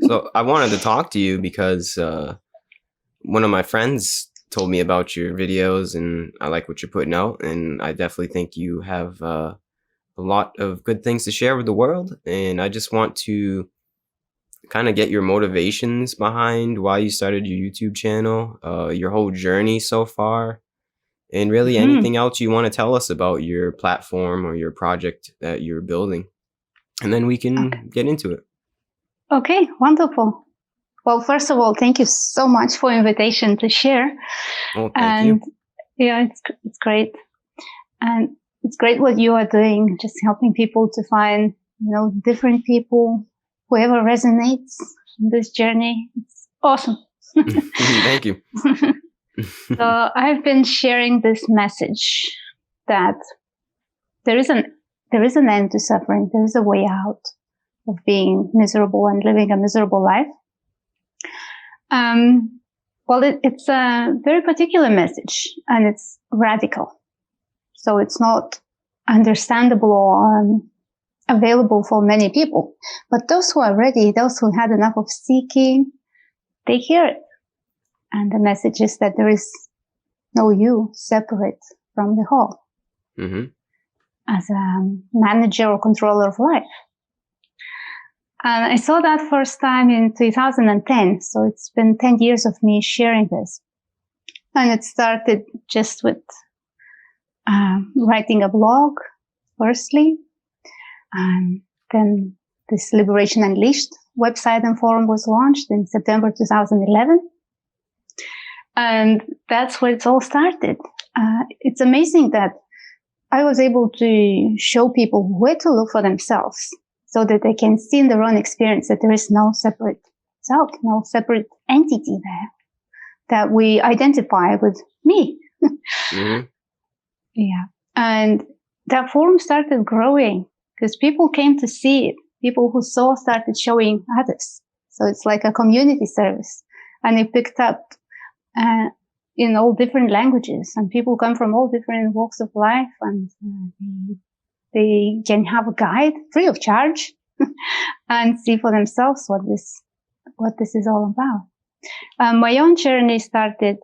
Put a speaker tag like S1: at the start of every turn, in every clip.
S1: So I wanted to talk to you because one of my friends told me about your videos, and I like what you're putting out, and I definitely think you have a lot of good things to share with the world. And I just want to kind of get your motivations behind why you started your YouTube channel, your whole journey so far, and really
S2: Hmm.
S1: anything else you want to tell us about your platform or your project that you're building. And then we
S2: Okay.
S1: can get into it.
S2: Okay, wonderful. Well, first of all, thank you so much for invitation to share.
S1: Oh, thank you.
S2: And yeah, it's great. And it's great what you are doing, just helping people to find, different people, whoever resonates in this journey. It's awesome.
S1: Thank you.
S2: So I've been sharing this message that there is an there is an end to suffering. There is a way out of being miserable and living a miserable life. Well, it's a very particular message, and it's radical. So it's not understandable or available for many people. But those who are ready, those who had enough of seeking, they hear it. And the message is that there is no you separate from the whole.
S1: Mm-hmm.
S2: As a manager or controller of life. And I saw that first time in 2010. So it's been 10 years of me sharing this. And it started just with writing a blog, firstly. And then this Liberation Unleashed website and forum was launched in September 2011. And that's where it's all started. It's amazing that I was able to show people where to look for themselves so that they can see in their own experience that there is no separate self, no separate entity there, that we identify with me.
S1: Mm-hmm.
S2: Yeah. And that forum started growing because people came to see it. People who saw started showing others. So it's like a community service. And it picked up in all different languages, and people come from all different walks of life, and they can have a guide free of charge and see for themselves what this is all about. My own journey started,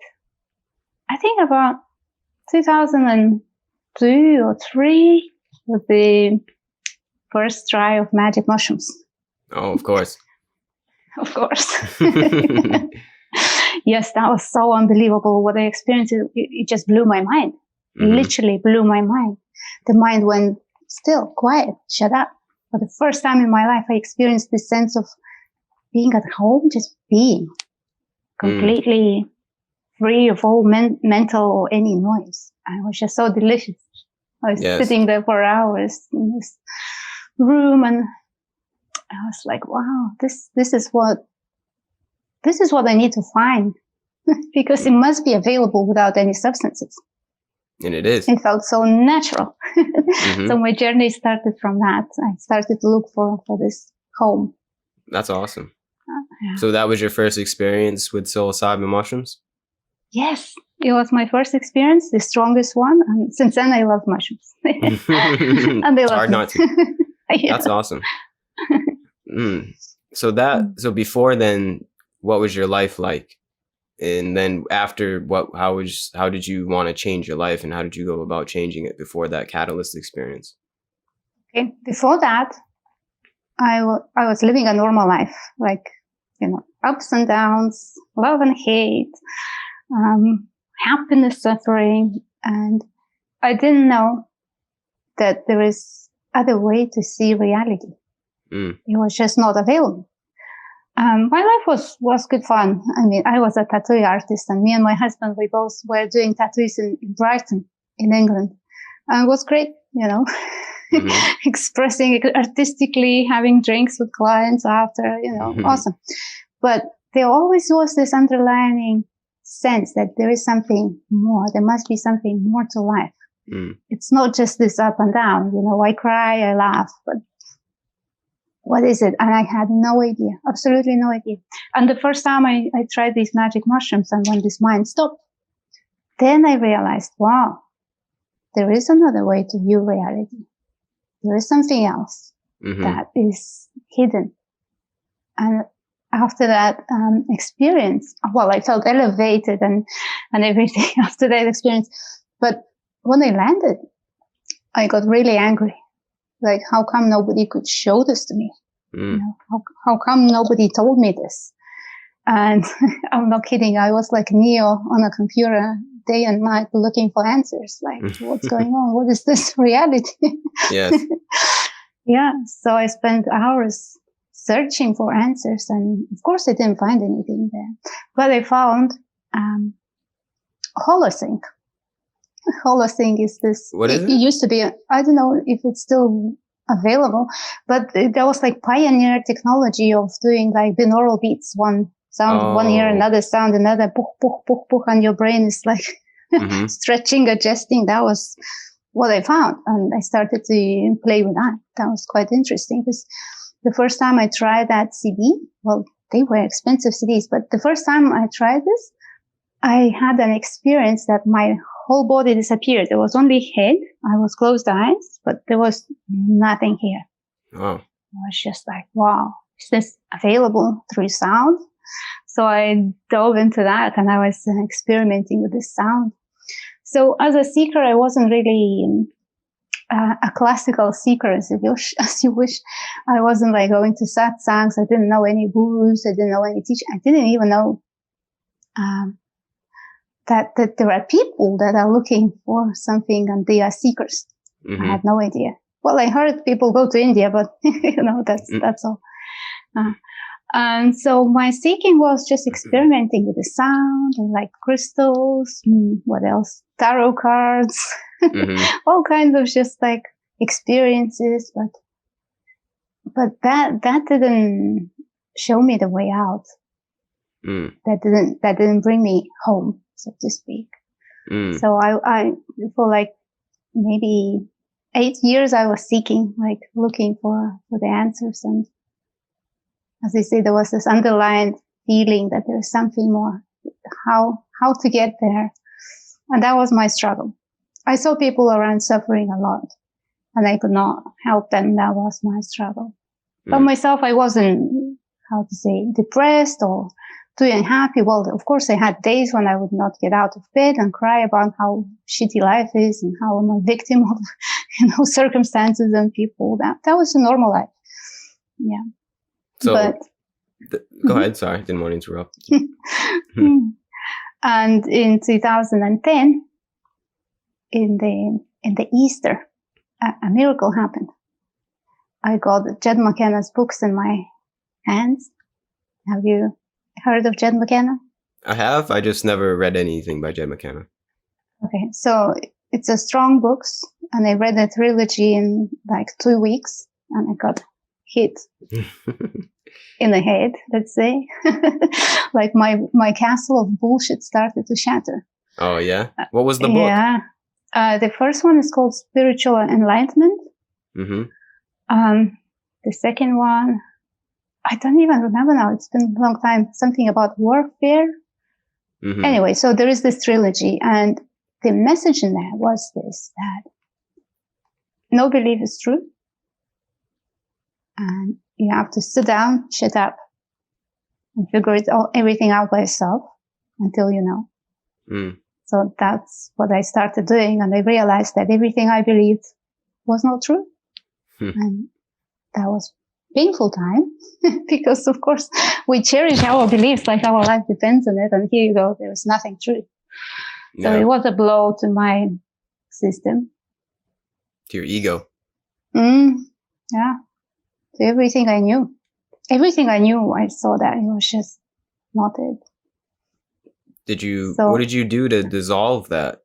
S2: I think, about 2002 or 3 with the first try of magic mushrooms.
S1: Oh, of course.
S2: Of course. Yes, that was so unbelievable. What I experienced, it just blew my mind.
S1: Mm-hmm.
S2: Literally blew my mind. The mind went still, quiet, shut up. For the first time in my life, I experienced this sense of being at home, just being completely free of all mental or any noise. And it was just so delicious. I was sitting there for hours in this room, and I was like, wow, this is what I need to find, because it must be available without any substances.
S1: And it is.
S2: It felt so natural. Mm-hmm. So my journey started from that. I started to look for this home.
S1: That's awesome. Yeah. So that was your first experience with psilocybin mushrooms?
S2: Yes, it was my first experience, the strongest one. And since then, I love mushrooms. And they love
S1: hard
S2: me.
S1: not to. Yeah. That's awesome. So before then, what was your life like? And then after, how did you want to change your life, and how did you go about changing it before that catalyst experience?
S2: Okay, before that, I was living a normal life, like, ups and downs, love and hate, happiness, suffering. And I didn't know that there is other way to see reality. It was just not available. My life was good fun. I mean, I was a tattoo artist, and me and my husband, we both were doing tattoos in Brighton, in England. And it was great, expressing it artistically, having drinks with clients after, awesome. But there always was this underlying sense that there is something more. There must be something more to life. It's not just this up and down. I cry, I laugh, but what is it? And I had no idea, absolutely no idea. And the first time I tried these magic mushrooms, and when this mind stopped, then I realized, wow, there is another way to view reality. There is something else that is hidden. And after that experience, well, I felt elevated and everything after that experience. But when I landed, I got really angry. Like, how come nobody could show this to me? You know, how come nobody told me this? And I'm not kidding. I was like Neo on a computer day and night looking for answers. Like, what's going on? What is this reality?
S1: Yes.
S2: Yeah. So I spent hours searching for answers, and of course I didn't find anything there. But I found Holosync. Holosync is this.
S1: What is it?
S2: It used to be. I don't know if it's still available, but that was like pioneer technology of doing like binaural beats. One sound, 1 ear, another sound, another, poof, poof, poof, poof, and your brain is like stretching, adjusting. That was what I found, and I started to play with that. That was quite interesting because the first time I tried that CD, well, they were expensive CDs, but the first time I tried this, I had an experience that my whole body disappeared. There was only head. I was closed eyes, but there was nothing here.
S1: Oh.
S2: I was just like, wow, is this available through sound? So I dove into that and I was experimenting with this sound. So as a seeker, I wasn't really a classical seeker, as you wish. I wasn't like going to satsangs. I didn't know any gurus. I didn't know any teachers. I didn't even know that there are people that are looking for something and they are seekers. I had no idea. Well, I heard people go to India, but that's all. And so my seeking was just experimenting with the sound and like crystals. What else? Tarot cards, all kinds of just like experiences. But that didn't show me the way out. That didn't bring me home, so to speak. So I for like maybe 8 years I was seeking, like looking for the answers. And as I say, there was this underlying feeling that there's something more, how to get there. And that was my struggle. I saw people around suffering a lot and I could not help them. That was my struggle. But myself, I wasn't, how to say, depressed or too unhappy. Well, of course, I had days when I would not get out of bed and cry about how shitty life is and how I'm a victim of, circumstances and people. That was a normal life. Yeah.
S1: So, go ahead. Sorry, didn't want to interrupt.
S2: And in 2010, in the Easter, a miracle happened. I got Jed McKenna's books in my hands. Have you heard of Jed McKenna?
S1: I have. I just never read anything by Jed McKenna. Okay,
S2: so it's a strong books, and I read the trilogy in like 2 weeks, and I got hit in the head, let's say. Like my castle of bullshit started to shatter.
S1: Oh yeah? What was the book?
S2: Yeah. The first one is called Spiritual Enlightenment. The second one, I don't even remember now. It's been a long time. Something about warfare. Anyway, so there is this trilogy, and the message in there was this, that no belief is true. And you have to sit down, shut up, and figure everything out by yourself until you know. So that's what I started doing, and I realized that everything I believed was not true. And that was painful time because, of course, we cherish our beliefs like our life depends on it. And here you go, there is nothing true. Yeah. So it was a blow to my system.
S1: To your ego.
S2: Yeah. To everything I knew. Everything I knew, I saw that it was just not it.
S1: What did you do to dissolve that?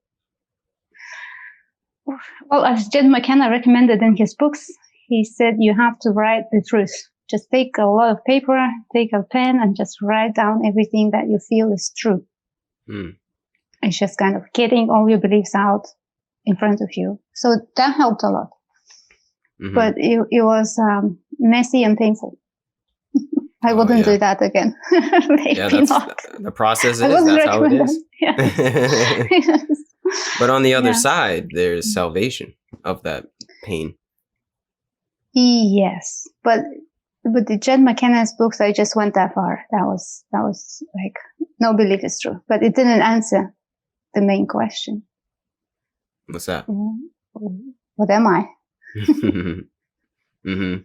S2: Well, as Jed McKenna recommended in his books, he said you have to write the truth. Just take a lot of paper, take a pen, and just write down everything that you feel is true. It's just kind of getting all your beliefs out in front of you. So that helped a lot. But it was messy and painful. I wouldn't do that again.
S1: Yeah, the process is. That's how it is.
S2: Yes.
S1: But on the other side, there's salvation of that pain.
S2: Yes, but with the Jed McKennan's books, I just went that far. That was like, no belief is true, but it didn't answer the main question.
S1: What's that?
S2: What am I?
S1: Mm-hmm.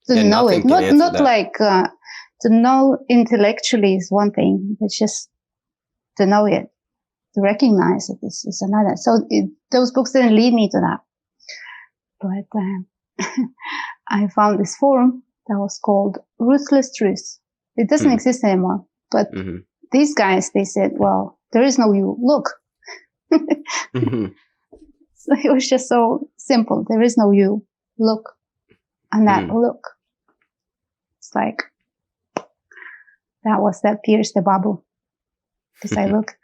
S2: To
S1: Yeah,
S2: know
S1: nothing
S2: it,
S1: can answer
S2: not
S1: that.
S2: like to know intellectually is one thing, but just to know it, to recognize it is another. So those books didn't lead me to that, but I found this forum that was called Ruthless Truth. It doesn't exist anymore, but these guys, they said, well, there is no you. Look. So it was just so simple. There is no you. Look. And that look. It's like, that pierced the bubble. Because I looked.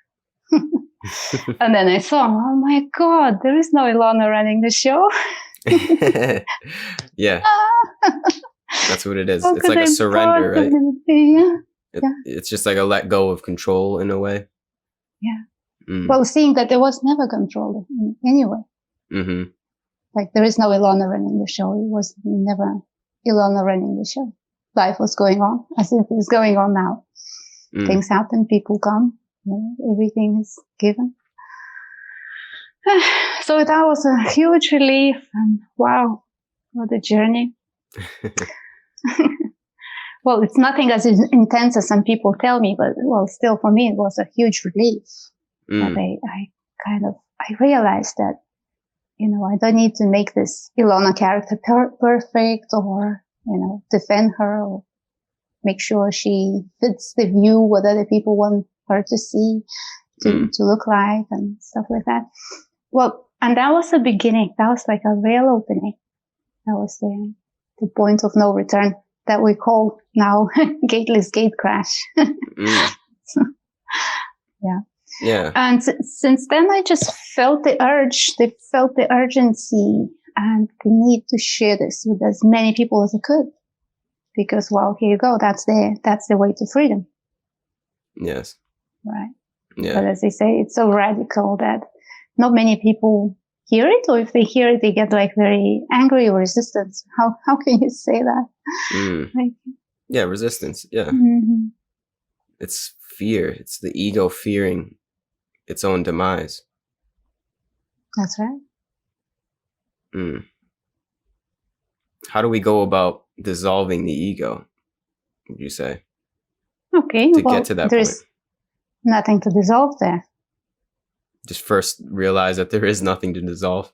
S2: And then I saw, oh my God, there is no Ilona running the show.
S1: Yeah. That's what it is.
S2: How
S1: It's
S2: could
S1: like a
S2: I
S1: surrender, right?
S2: possibly- Yeah.
S1: It's just like a let go of control in a way.
S2: Yeah. Well, seeing that there was never control anyway. Like there is no Ilona running the show. It was never Ilona running the show. Life was going on as it is going on now. Things happen, people come, everything is given. So that was a huge relief, and wow, what a journey. Well, it's nothing as intense as some people tell me, but well, still for me, it was a huge relief. But I realized that, I don't need to make this Ilona character perfect or, defend her or make sure she fits the view what other people want her to see, to look like and stuff like that. Well, and that was the beginning. That was like a real opening. That was the point of no return that we call now gateless gate crash. So, yeah.
S1: Yeah.
S2: And since then, I just felt the urgency and the need to share this with as many people as I could. Because, well, here you go. That's the way to freedom.
S1: Yes.
S2: Right.
S1: Yeah.
S2: But as they say, it's so radical that not many people hear it, or if they hear it, they get like very angry or resistance. How can you say that? Like,
S1: yeah, resistance. Yeah. It's fear. It's the ego fearing its own demise.
S2: That's right.
S1: How do we go about dissolving the ego, would you say?
S2: Okay.
S1: To get to that
S2: there's
S1: point.
S2: Nothing to dissolve there.
S1: Just first realize that there is nothing to dissolve.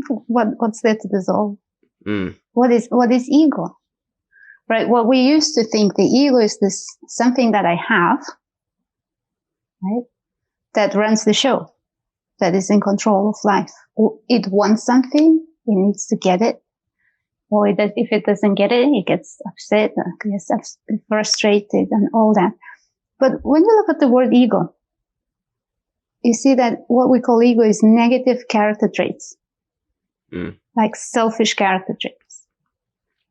S2: What's there to dissolve? What is ego? Right? Well, we used to think the ego is this something that I have, right? That runs the show, that is in control of life. It wants something, it needs to get it. Or if it doesn't get it, it gets upset, gets frustrated and all that. But when you look at the word ego, you see that what we call ego is negative character traits, like selfish character traits.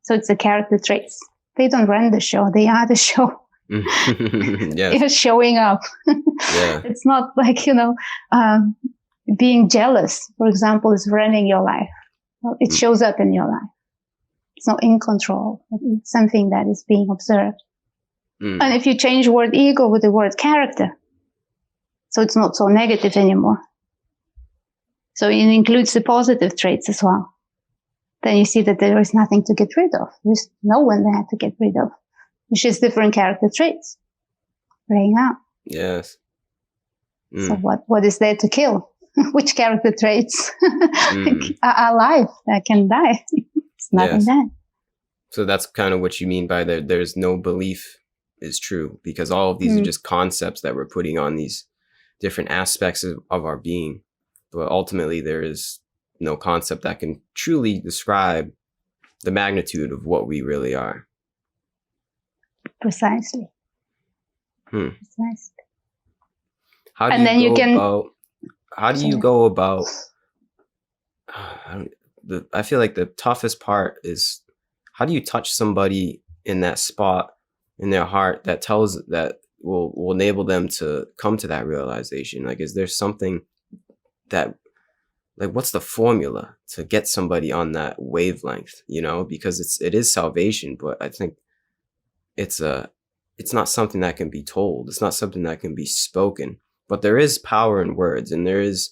S2: So it's the character traits. They don't run the show. They are the show.
S1: Yes.
S2: They're showing up.
S1: Yeah.
S2: It's not like, being jealous, for example, is running your life. Well, it shows up in your life. It's not in control. It's something that is being observed. And if you change the word ego with the word character, so it's not so negative anymore. So it includes the positive traits as well. Then you see that there is nothing to get rid of. There's no one there to get rid of. It's just different character traits playing out.
S1: Yes.
S2: So what is there to kill? Which character traits are alive that can die? It's nothing there.
S1: So that's kind of what you mean by there's no belief is true, because all of these are just concepts that we're putting on these different aspects of our being. But ultimately, there is no concept that can truly describe the magnitude of what we really are.
S2: Precisely. Precisely.
S1: How do you go about I feel like the toughest part is, how do you touch somebody in that spot in their heart that will enable them to come to that realization? Like, is there something that, like, what's the formula to get somebody on that wavelength, because it is salvation, but I think it's a it's not something that can be told. It's not something that can be spoken. But there is power in words, and there is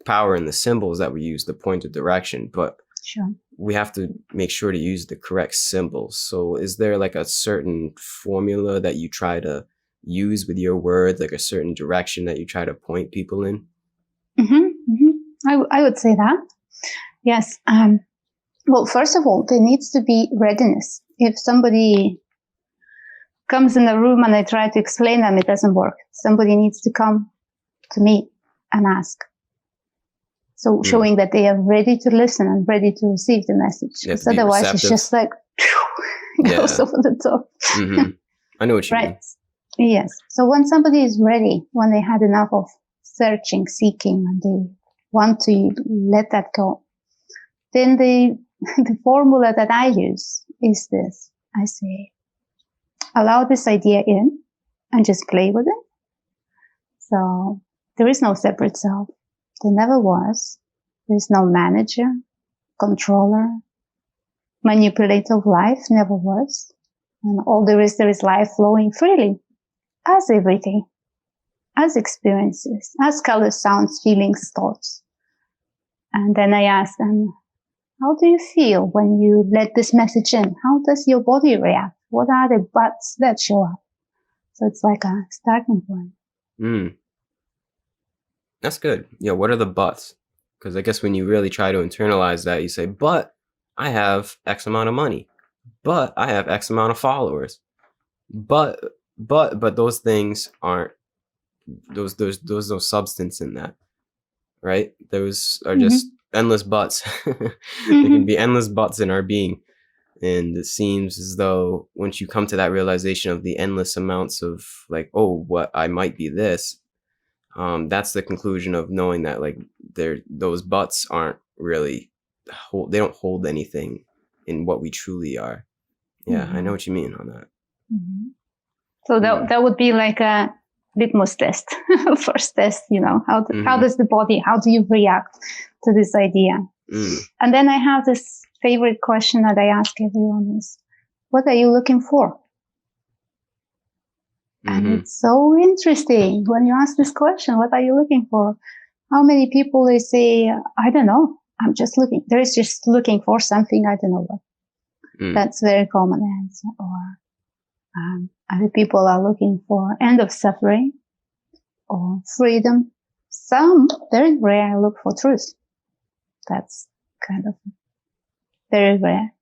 S1: power in the symbols that we use to point a direction. But
S2: Sure.
S1: we have to make sure to use the correct symbols. So is there like a certain formula that you try to use with your words, like a certain direction that you try to point people in?
S2: I would say that. Yes. Well, first of all, there needs to be readiness. If somebody comes in the room and I try to explain them, it doesn't work. Somebody needs to come to me and ask. So showing that they are ready to listen and ready to receive the message. Because otherwise receptive. It's just like, goes over the top.
S1: I know what you mean.
S2: Yes. So when somebody is ready, when they had enough of searching, seeking, and they want to let that go, then the formula that I use is this. I say, allow this idea in and just play with it. So there is no separate self. There never was. There is no manager, controller, manipulator of life, never was. And all there is life flowing freely as everything, as experiences, as colors, sounds, feelings, thoughts. And then I ask them, how do you feel when you let this message in? How does your body react? What are the buts that show up? So it's like a starting point.
S1: That's good. Yeah, what are the buts? Because I guess when you really try to internalize that, you say, but I have X amount of money. But I have X amount of followers. But those things aren't, there's no substance in that, right? Those are just endless buts. There can be endless buts in our being. And it seems as though once you come to that realization of the endless amounts of like, oh, what I might be this, that's the conclusion of knowing that like those buts aren't really they don't hold anything in what we truly are. Yeah, I know what you mean on that.
S2: So that would be like a litmus test, first test. How does the body? How do you react to this idea? And then I have this favorite question that I ask everyone is, what are you looking for? And it's so interesting when you ask this question, what are you looking for? How many people they say, I don't know, I'm just looking. There is just looking for something, I don't know what. That's very common answer. Or other people are looking for end of suffering or freedom. Some, very rare, look for truth. That's kind of very rare.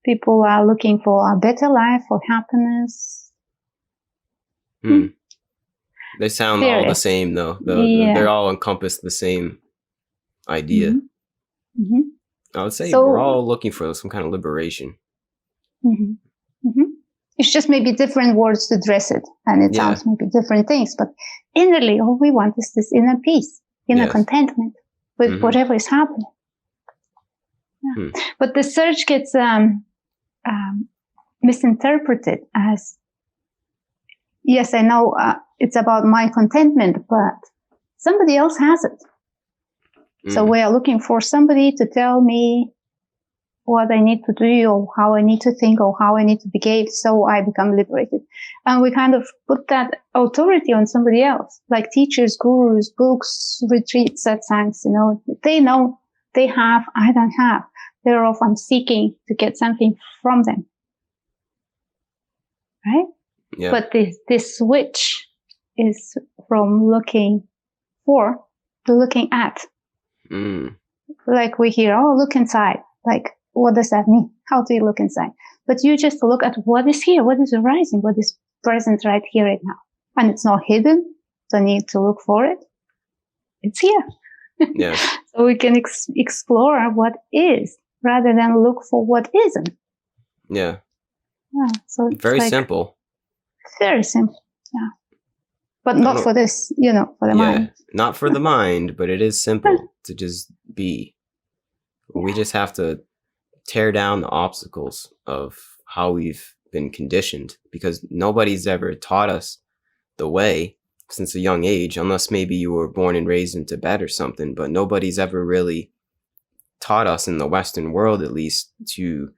S2: People are looking for a better life or happiness.
S1: They sound all the same though. They're all encompass the same idea. I would say we're all looking for some kind of liberation.
S2: It's just maybe different words to dress it, and it sounds maybe different things, but innerly all we want is this inner peace, inner contentment with whatever is happening. But the search gets misinterpreted as, yes, I know it's about my contentment, but somebody else has it. So we are looking for somebody to tell me what I need to do or how I need to think or how I need to behave so I become liberated. And we kind of put that authority on somebody else, like teachers, gurus, books, retreats, satsangs, they know, they have, I don't have. They're off, I'm seeking to get something from them. Right? Yeah. But this switch is from looking for to looking at. Like we hear, oh, look inside. Like, what does that mean? How do you look inside? But you just look at what is here, what is arising, what is present right here, right now. And it's not hidden. Don't need to look for it. It's here.
S1: Yeah.
S2: So we can explore what is rather than look for what isn't.
S1: Yeah.
S2: So it's
S1: very simple.
S2: Very simple. Yeah. But not for this, for the mind.
S1: Not for the mind, but it is simple to just be. We just have to tear down the obstacles of how we've been conditioned, because nobody's ever taught us the way since a young age, unless maybe you were born and raised in Tibet or something, but nobody's ever really taught us in the Western world, at least, to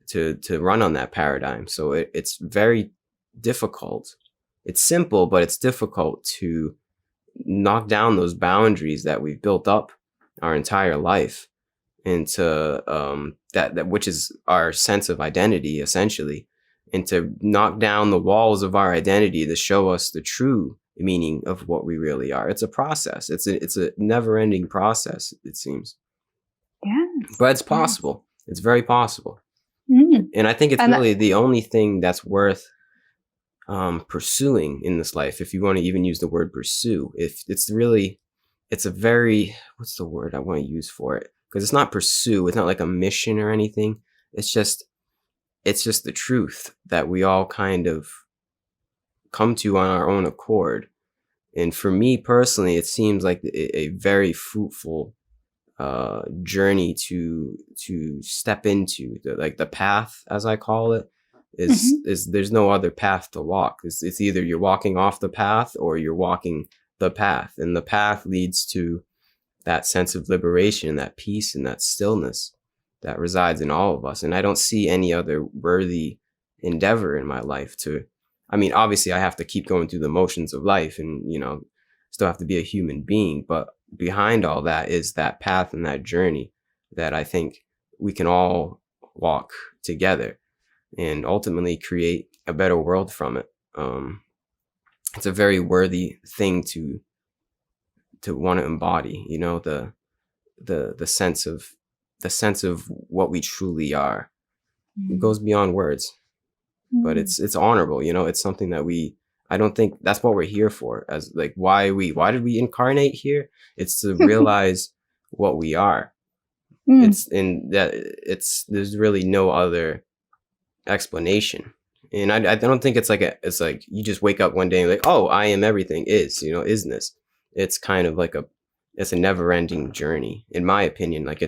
S1: to run on that paradigm. So it's very difficult. It's simple, but it's difficult to knock down those boundaries that we've built up our entire life into that which is our sense of identity, essentially, and to knock down the walls of our identity to show us the true meaning of what we really are. It's a process. It's a never-ending process, it seems.
S2: Yeah.
S1: But it's possible. It's very possible.
S2: Mm.
S1: And I think it's really the only thing that's worth pursuing in this life, if you want to even use the word pursue. If it's really, it's a very, what's the word I want to use for it? Because it's not pursue. It's not like a mission or anything. It's just the truth that we all kind of come to on our own accord. And for me personally, it seems like a very fruitful journey to step into. The path, as I call it, is there's no other path to walk. It's either you're walking off the path or you're walking the path, and the path leads to that sense of liberation, that peace, and that stillness that resides in all of us. And I don't see any other worthy endeavor in my life to, I mean, obviously I have to keep going through the motions of life and, still have to be a human being. But behind all that is that path and that journey that I think we can all walk together and ultimately create a better world from it. It's a very worthy thing to want to embody, the sense of what we truly are. It goes beyond words, but it's honorable. It's something that I don't think that's what we're here for. As like, why did we incarnate here? It's to realize what we are. There's really no other explanation. And I don't think it's like you just wake up one day and like, oh, I am everything isness. It's kind of like it's a never ending journey, in my opinion. Like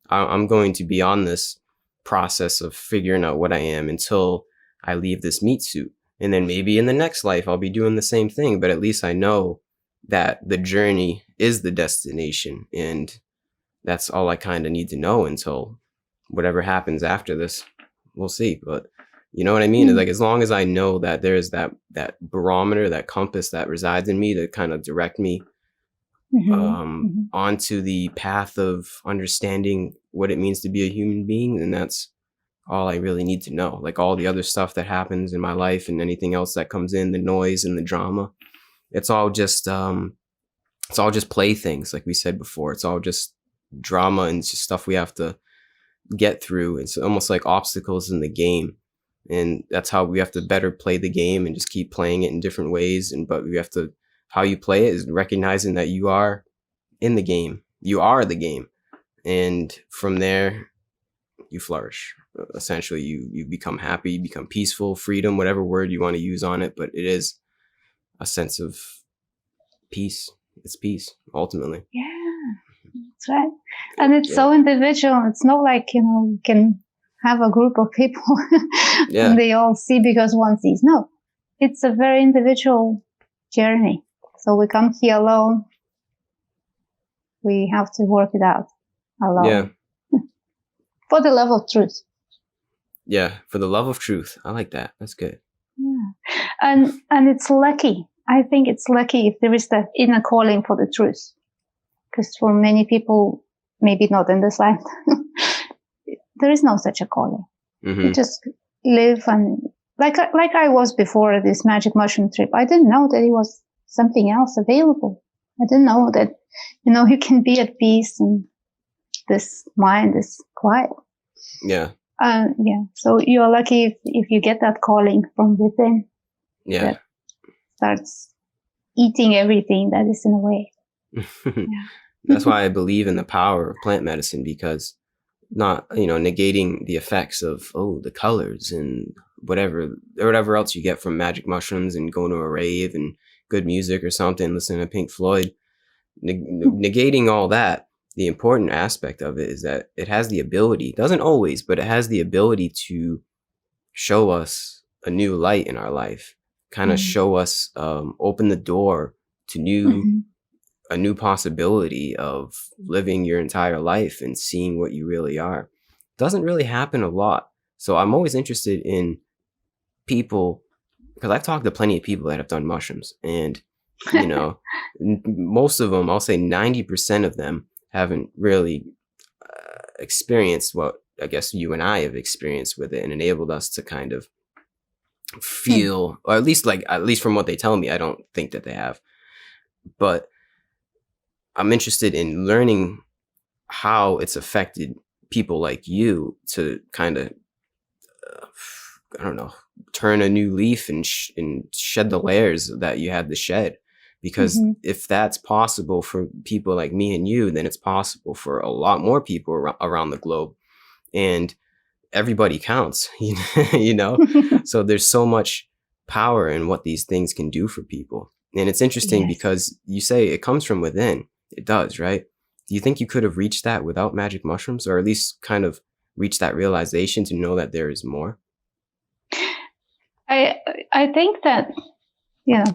S1: I'm going to be on this process of figuring out what I am until I leave this meat suit. And then maybe in the next life, I'll be doing the same thing. But at least I know that the journey is the destination. And that's all I kind of need to know until whatever happens after this. We'll see. But you know what I mean? It's like, as long as I know that there's that barometer, that compass that resides in me to kind of direct me onto the path of understanding what it means to be a human being, and that's all I really need to know. Like all the other stuff that happens in my life and anything else that comes in, the noise and the drama, it's all just playthings. Like we said before, it's all just drama and just stuff we have to get through. It's almost like obstacles in the game, and that's how we have to better play the game and just keep playing it in different ways. But we have to, how you play it is recognizing that you are in the game. You are the game. And from there, you flourish. Essentially, you become happy, you become peaceful, freedom, whatever word you want to use on it. But it is a sense of peace. It's peace, ultimately.
S2: Yeah, that's right. And it's so individual. It's not like, you can have a group of people and they all see because one sees. No, it's a very individual journey. So we come here alone. We have to work it out alone.
S1: Yeah.
S2: For the love of truth.
S1: Yeah, for the love of truth. I like that. That's good.
S2: Yeah. And it's lucky. I think it's lucky if there is that inner calling for the truth. Because for many people, maybe not in this life, there is no such a calling. You just live and like I was before this magic mushroom trip. I didn't know that it was something else available. I didn't know that, you can be at peace and this mind is quiet.
S1: Yeah.
S2: So you're lucky if you get that calling from within.
S1: Yeah.
S2: That starts eating everything that is in the way.
S1: Yeah. That's why I believe in the power of plant medicine, because not, negating the effects of, the colors and whatever else you get from magic mushrooms and going to a rave and good music or something, listening to Pink Floyd, negating all that. The important aspect of it is that it has the ability, doesn't always, but it has the ability to show us a new light in our life, kind of show us, open the door to a new possibility of living your entire life and seeing what you really are. Doesn't really happen a lot. So I'm always interested in people, because I've talked to plenty of people that have done mushrooms, and you know, most of them, I'll say 90% of them haven't really experienced what I guess you and I have experienced with it, and enabled us to kind of feel, or at least from what they tell me, I don't think that they have. But I'm interested in learning how it's affected people like you to kind of, I don't know, turn a new leaf and shed the layers that you had to shed. Because if that's possible for people like me and you, then it's possible for a lot more people around the globe. And everybody counts, you know? So there's so much power in what these things can do for people. And it's interesting because you say it comes from within. It does, right? Do you think you could have reached that without magic mushrooms, or at least kind of reach that realization to know that there is more?
S2: I think that,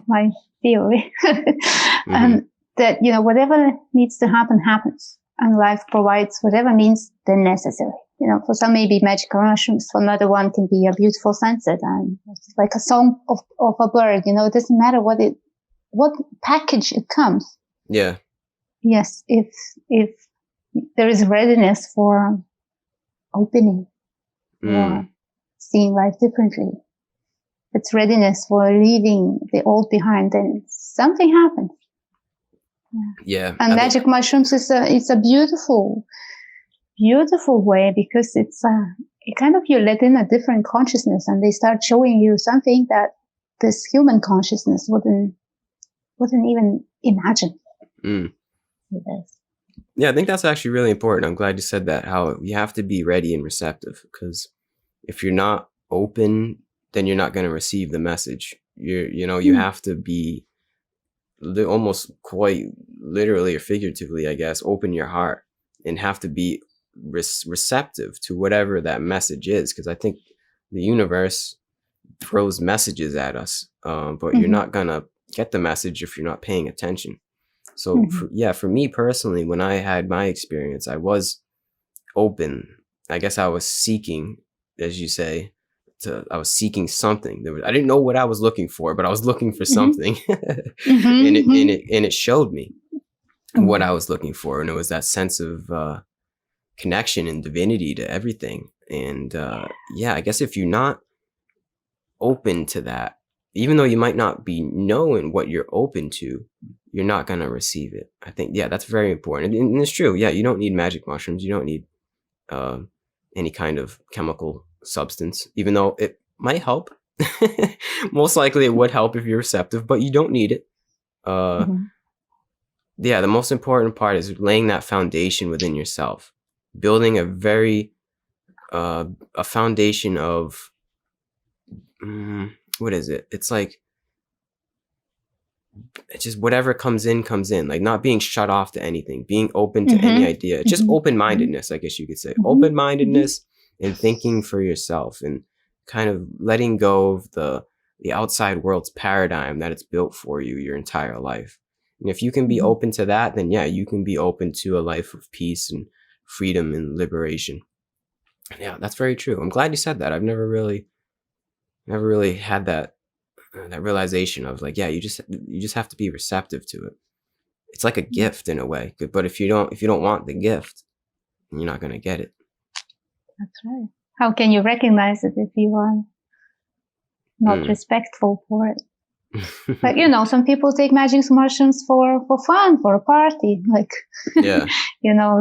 S2: my theory, that, whatever needs to happen, happens. And life provides whatever means they're necessary. For some maybe magical mushrooms, for another one can be a beautiful sunset, and it's like a song of a bird. It doesn't matter what package it comes.
S1: Yeah.
S2: Yes, if there is readiness for opening, or seeing life differently, it's readiness for leaving the old behind, then something happens.
S1: Yeah.
S2: And magic mushrooms is a beautiful way, because it's it kind of, you let in a different consciousness, and they start showing you something that this human consciousness wouldn't even imagine.
S1: Yeah, I think that's actually really important. I'm glad you said that, how you have to be ready and receptive, because if you're not open, then you're not going to receive the message. You have to be almost quite literally or figuratively, I guess, open your heart and have to be receptive to whatever that message is. Because I think the universe throws messages at us, but you're not going to get the message if you're not paying attention. So for me personally, when I had my experience, I was open. I guess I was seeking, as you say, I was seeking something. I didn't know what I was looking for, but I was looking for something, and it showed me what I was looking for, and it was that sense of connection and divinity to everything. And I guess if you're not open to that, even though you might not be knowing what you're open to, you're not going to receive it. I think, that's very important. And it's true. Yeah, you don't need magic mushrooms. You don't need any kind of chemical substance, even though it might help. Most likely it would help if you're receptive, but you don't need it. The most important part is laying that foundation within yourself, building a foundation of, what is it? It's like, it's just whatever comes in, like not being shut off to anything, being open to any idea, just open-mindedness, I guess you could say, open-mindedness and thinking for yourself, and kind of letting go of the outside world's paradigm that it's built for you your entire life. And if you can be open to that, then you can be open to a life of peace and freedom and liberation. Yeah, that's very true. I'm glad you said that. I've never really had that realization of like, you just have to be receptive to it. It's like a gift in a way, but if you don't want the gift, you're not going to get it.
S2: That's right. How can you recognize it if you are not respectful for it? But some people take magic mushrooms for fun, for a party, like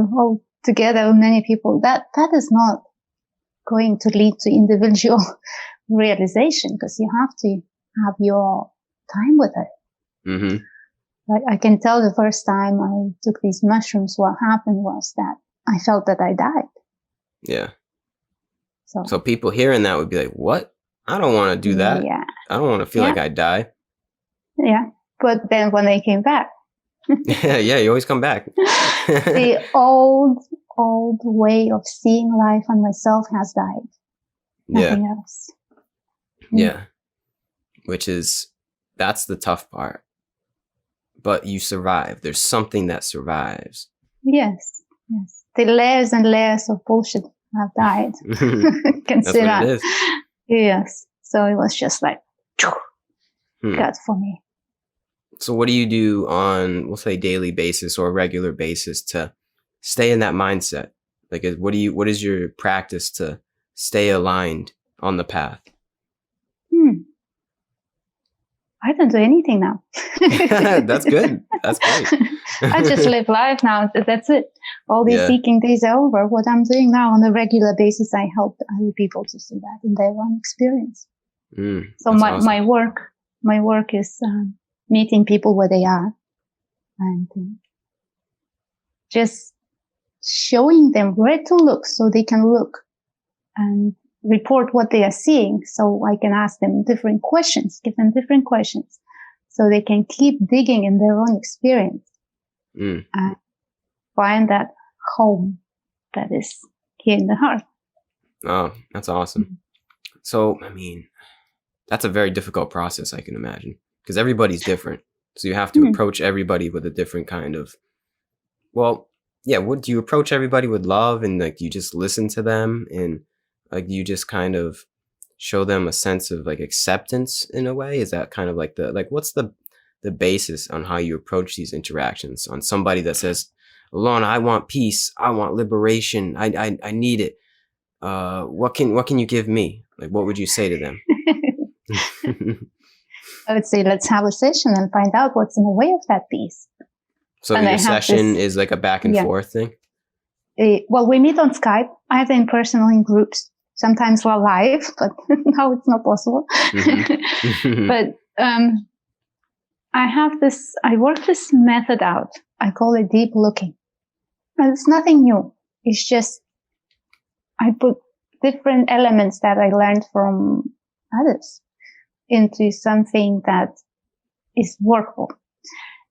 S2: all together, many people. That is not going to lead to individual realization, because you have to have your time with it. Like, I can tell the first time I took these mushrooms, what happened was that I felt that I died.
S1: Yeah. So people hearing that would be like, what? I don't want to do that.
S2: Yeah.
S1: I don't want to feel like I die.
S2: Yeah. But then when I came back.
S1: You always come back.
S2: The old way of seeing life and myself has died. Nothing else.
S1: Yeah. That's the tough part. But you survive. There's something that survives.
S2: Yes. The layers and layers of bullshit have died. Can
S1: That's
S2: see
S1: what
S2: that.
S1: it is.
S2: Yes. So it was just like,
S1: Hmm.
S2: God for me.
S1: So what do you do on, we'll say, daily basis or regular basis to stay in that mindset? Like, what is your practice to stay aligned on the path?
S2: I don't do anything now.
S1: That's good. That's great.
S2: I just live life now. That's it. All these seeking days are over. What I'm doing now on a regular basis, I help other people to see that in their own experience. So my work is meeting people where they are and just showing them where to look so they can look and report what they are seeing. So I can ask them different questions, give them different questions so they can keep digging in their own experience and find that home that is here in the heart.
S1: Oh, that's awesome. So, I mean, that's a very difficult process, I can imagine, because everybody's different. So you have to approach everybody with a different kind of, would you approach everybody with love and like you just listen to them and like you just kind of show them a sense of like acceptance in a way? Is that kind of like what's the basis on how you approach these interactions on somebody that says, Ilona, I want peace, I want liberation, I need it. What can you give me? Like, what would you say to them?
S2: I would say, let's have a session and find out what's in the way of that peace.
S1: So your session is like a back and forth thing?
S2: Well, we meet on Skype, either in person or in groups. Sometimes we're live, but now it's not possible. But I work this method out. I call it deep looking. And it's nothing new. It's just, I put different elements that I learned from others into something that is workable.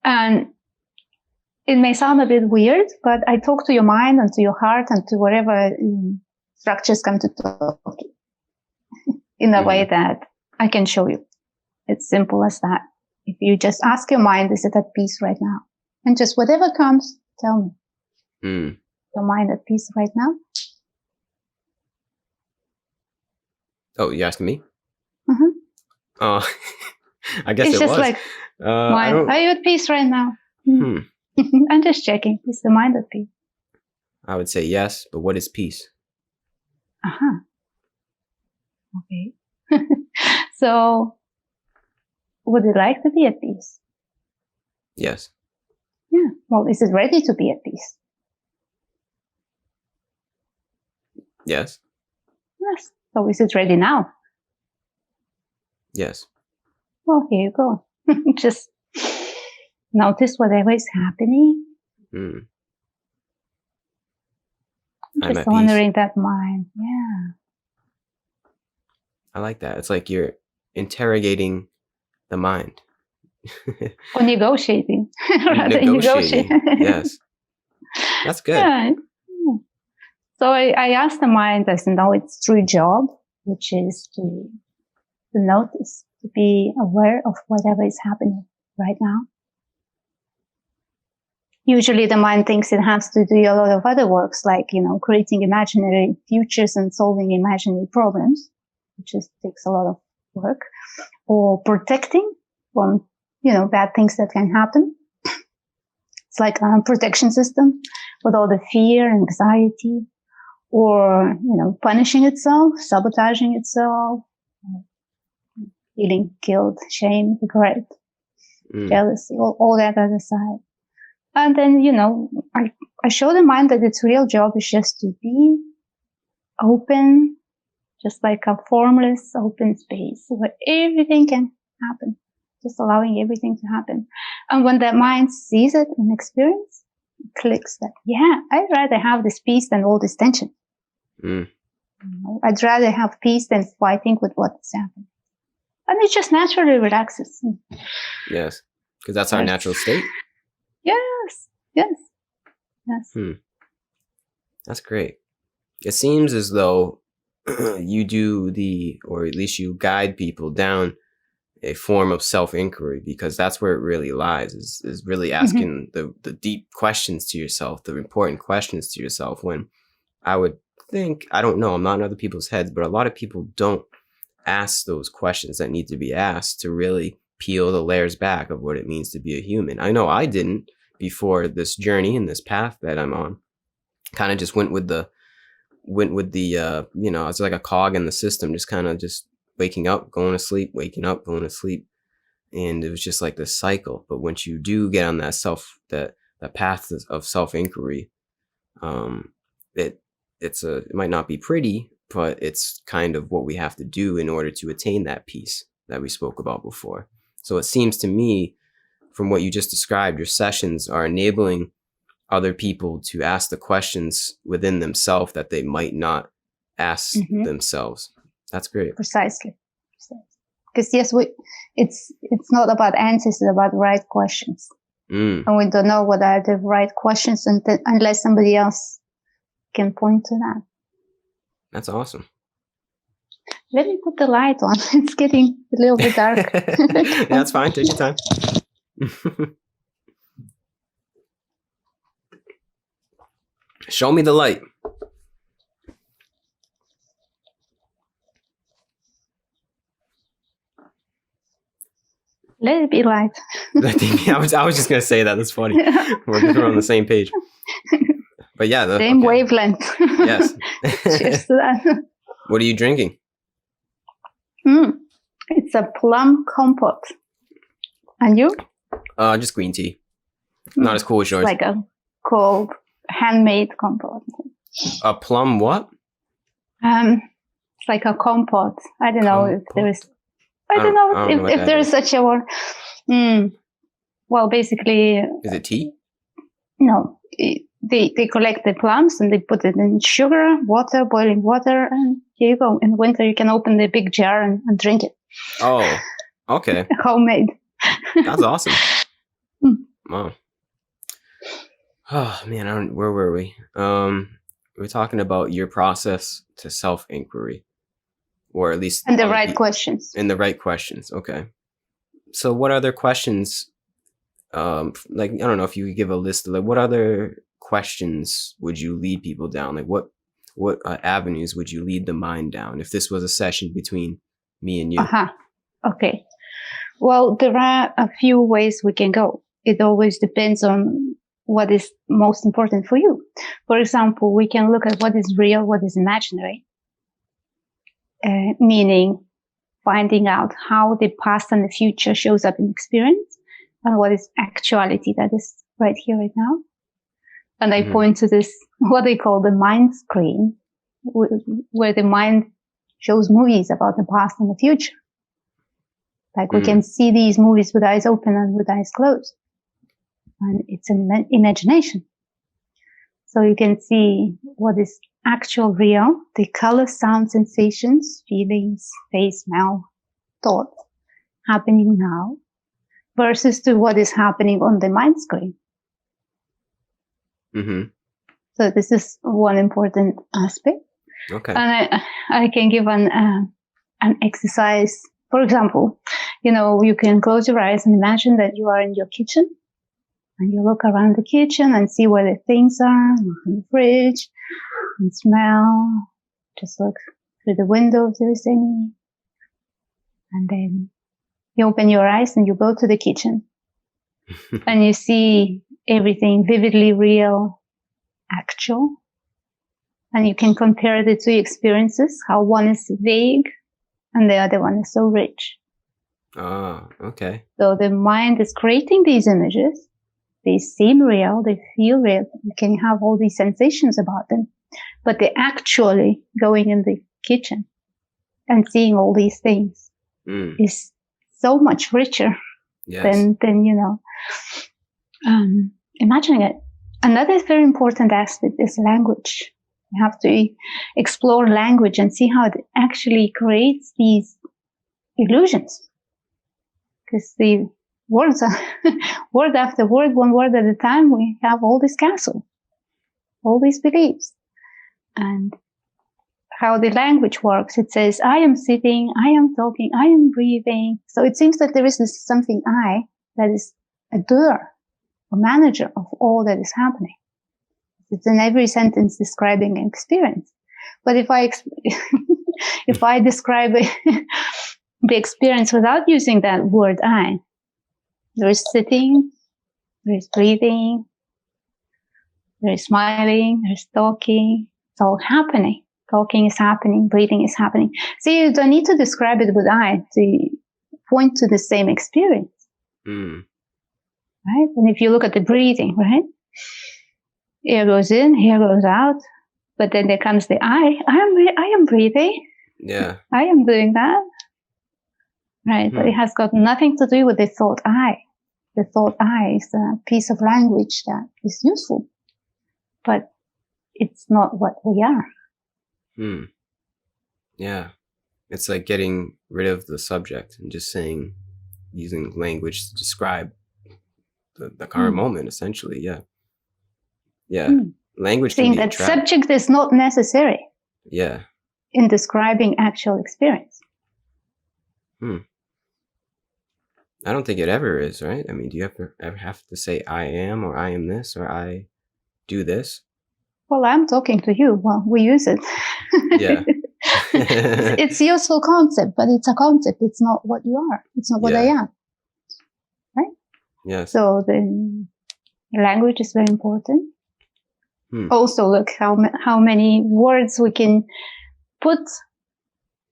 S2: And it may sound a bit weird, but I talk to your mind and to your heart and to whatever structures come to talk in a way that I can show you. It's simple as that. If you just ask your mind, is it at peace right now? And just whatever comes, tell me. Your mind at peace right now?
S1: Oh, you asking me?
S2: Oh,
S1: I guess
S2: it's
S1: it
S2: just
S1: was.
S2: like, mind, are you at peace right now? I'm just checking. Is the mind at peace?
S1: I would say yes, but what is peace?
S2: Okay. So, would you like to be at peace?
S1: Yes.
S2: Yeah. Well, is it ready to be at peace?
S1: Yes.
S2: Yes. So, is it ready now?
S1: Yes.
S2: Well, here you go. Just notice whatever is happening. Just honoring that mind. Yeah.
S1: I like that. It's like you're interrogating the mind.
S2: Or negotiating.
S1: Negotiating. Yes. That's good.
S2: Yeah. So I asked the mind, I said, no, it's true job, which is to notice, to be aware of whatever is happening right now. Usually the mind thinks it has to do a lot of other works, like, creating imaginary futures and solving imaginary problems, which takes a lot of work, or protecting from, bad things that can happen. It's like a protection system with all the fear, anxiety, or, punishing itself, sabotaging itself, feeling guilt, shame, regret, jealousy, all that other side. And then, I show the mind that its real job is just to be open, just like a formless open space where everything can happen, just allowing everything to happen. And when that mind sees it in experience, it clicks that, yeah, I'd rather have this peace than all this tension. I'd rather have peace than fighting with what's happening. And it just naturally relaxes.
S1: Yes, because that's our natural state. Yes. That's great. It seems as though you do or at least you guide people down a form of self-inquiry, because that's where it really lies, is really asking the deep questions to yourself, the important questions to yourself. When I would think, I don't know, I'm not in other people's heads, but a lot of people don't ask those questions that need to be asked to really peel the layers back of what it means to be a human. I know I didn't before this journey and this path that I'm on. Kind of just went with the it's like a cog in the system, just kind of just waking up, going to sleep, waking up, going to sleep. And it was just like this cycle. But once you do get on that path of self-inquiry, it might not be pretty, but it's kind of what we have to do in order to attain that peace that we spoke about before. So it seems to me, from what you just described, your sessions are enabling other people to ask the questions within themselves that they might not ask themselves. That's great.
S2: Precisely. Because yes, it's not about answers, it's about right questions. And we don't know what are the right questions unless somebody else can point to that.
S1: That's awesome.
S2: Let me put the light on. It's getting a little bit dark.
S1: Yeah, that's fine. Take your time. Show me the light.
S2: Let it be light.
S1: I was just gonna say that. That's funny. We're on the same page. But yeah,
S2: same wavelength.
S1: Yes.
S2: Cheers to that.
S1: What are you drinking?
S2: It's a plum compote. And you?
S1: Just green tea. Not as cool as yours.
S2: Like a cold handmade compote.
S1: A plum what?
S2: It's like a compote. I don't know if there is. I don't know if there is such a word. Well, basically.
S1: Is it tea?
S2: No. They collect the plums and they put it in sugar, water, boiling water, and here you go. In winter, you can open the big jar and drink it.
S1: Oh, okay.
S2: Homemade.
S1: That's awesome. Wow. Oh man, where were we? We're talking about your process to self-inquiry, or at least
S2: and the right questions.
S1: And the right questions. Okay. So, what other questions? Like I don't know if you could give a list of like what other questions would you lead people down? Like what avenues would you lead the mind down if this was a session between me and you?
S2: Okay. Well, there are a few ways we can go. It always depends on what is most important for you. For example, we can look at what is real, what is imaginary, meaning finding out how the past and the future shows up in experience and what is actuality that is right here, right now. And I point to this, what they call the mind screen, where the mind shows movies about the past and the future. Like we can see these movies with eyes open and with eyes closed. And it's an imagination. So you can see what is actual real, the color, sound, sensations, feelings, face, smell, thought happening now versus to what is happening on the mind screen. So this is one important aspect.
S1: Okay.
S2: And I can give an exercise. For example, you can close your eyes and imagine that you are in your kitchen and you look around the kitchen and see where the things are, look in the fridge and smell, just look through the window if there is any. And then you open your eyes and you go to the kitchen and you see everything vividly real, actual. And you can compare the two experiences, how one is vague and the other one is so rich.
S1: Okay.
S2: So the mind is creating these images. They seem real, they feel real. You can have all these sensations about them, but they're actually going in the kitchen and seeing all these things is so much richer than imagining it. Another very important aspect is language. You have to explore language and see how it actually creates these illusions. Because the words are word after word, one word at a time, we have all this castle, all these beliefs. And how the language works, it says, I am sitting, I am talking, I am breathing. So it seems that there is this something I that is a doer, a manager of all that is happening. It's in every sentence describing an experience. But if if I describe the experience without using that word I, there is sitting, there is breathing, there is smiling, there's talking. It's all happening. Talking is happening, breathing is happening. So you don't need to describe it with I to point to the same experience. Right? And if you look at the breathing, right? Air goes in, air goes out, but then there comes the I am breathing.
S1: Yeah.
S2: I am doing that. Right? But it has got nothing to do with the thought I. The thought I is a piece of language that is useful, but it's not what we are.
S1: Yeah. It's like getting rid of the subject and just using language to describe the current moment, essentially. Yeah. Yeah. Language
S2: Saying
S1: can be
S2: that subject is not necessary.
S1: Yeah.
S2: In describing actual experience.
S1: I don't think it ever is, right? I mean, do you ever have to say I am, or I am this, or I do this?
S2: Well, I'm talking to you. Well, we use it.
S1: Yeah.
S2: It's a useful concept, but it's a concept. It's not what you are. It's not what I am. Right?
S1: Yes.
S2: So the language is very important. Also, look how many words we can put,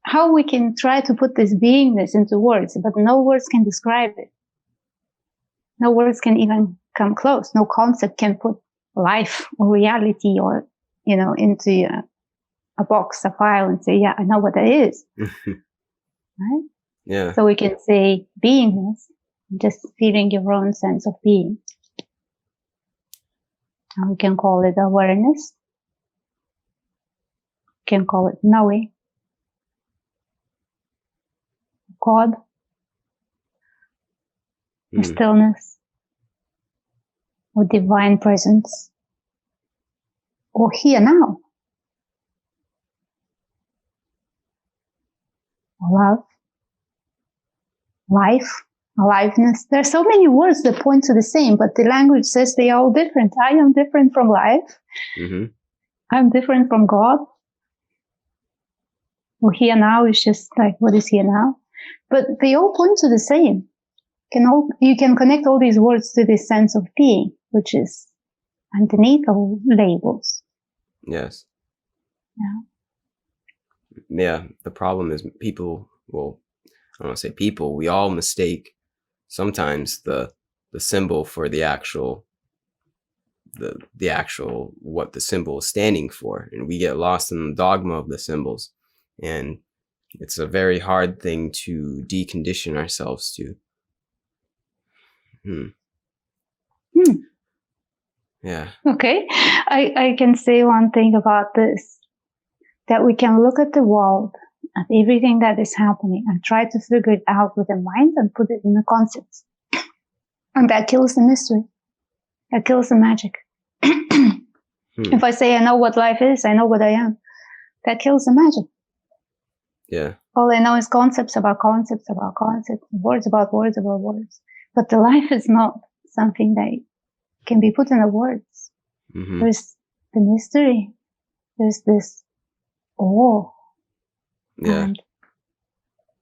S2: how we can try to put this beingness into words, but no words can describe it. No words can even come close. No concept can put life or reality or, into a box, a file, and say, yeah, I know what that is. Right?
S1: Yeah.
S2: So we can say beingness, just feeling your own sense of being. And we can call it awareness. We can call it knowing. God. Or stillness. Or divine presence. Or here now. Or love. Life. Aliveness. There are so many words that point to the same, but the language says they are all different. I am different from life. I'm different from God. Well, here now is just like, what is here now? But they all point to the same. You can connect all these words to this sense of being, which is underneath all labels.
S1: Yes.
S2: Yeah.
S1: Yeah. The problem is people, well, I don't want to say people, we all mistake sometimes the symbol for the actual what the symbol is standing for, and we get lost in the dogma of the symbols, and it's a very hard thing to decondition ourselves to. Yeah.
S2: Okay. I can say one thing about this, that we can look at the world, at everything that is happening, and try to figure it out with the mind and put it in the concepts. And that kills the mystery. That kills the magic. If I say I know what life is, I know what I am, that kills the magic.
S1: Yeah.
S2: All I know is concepts about concepts about concepts, words about words about words. But the life is not something that can be put in the words. There's the mystery. There's this awe and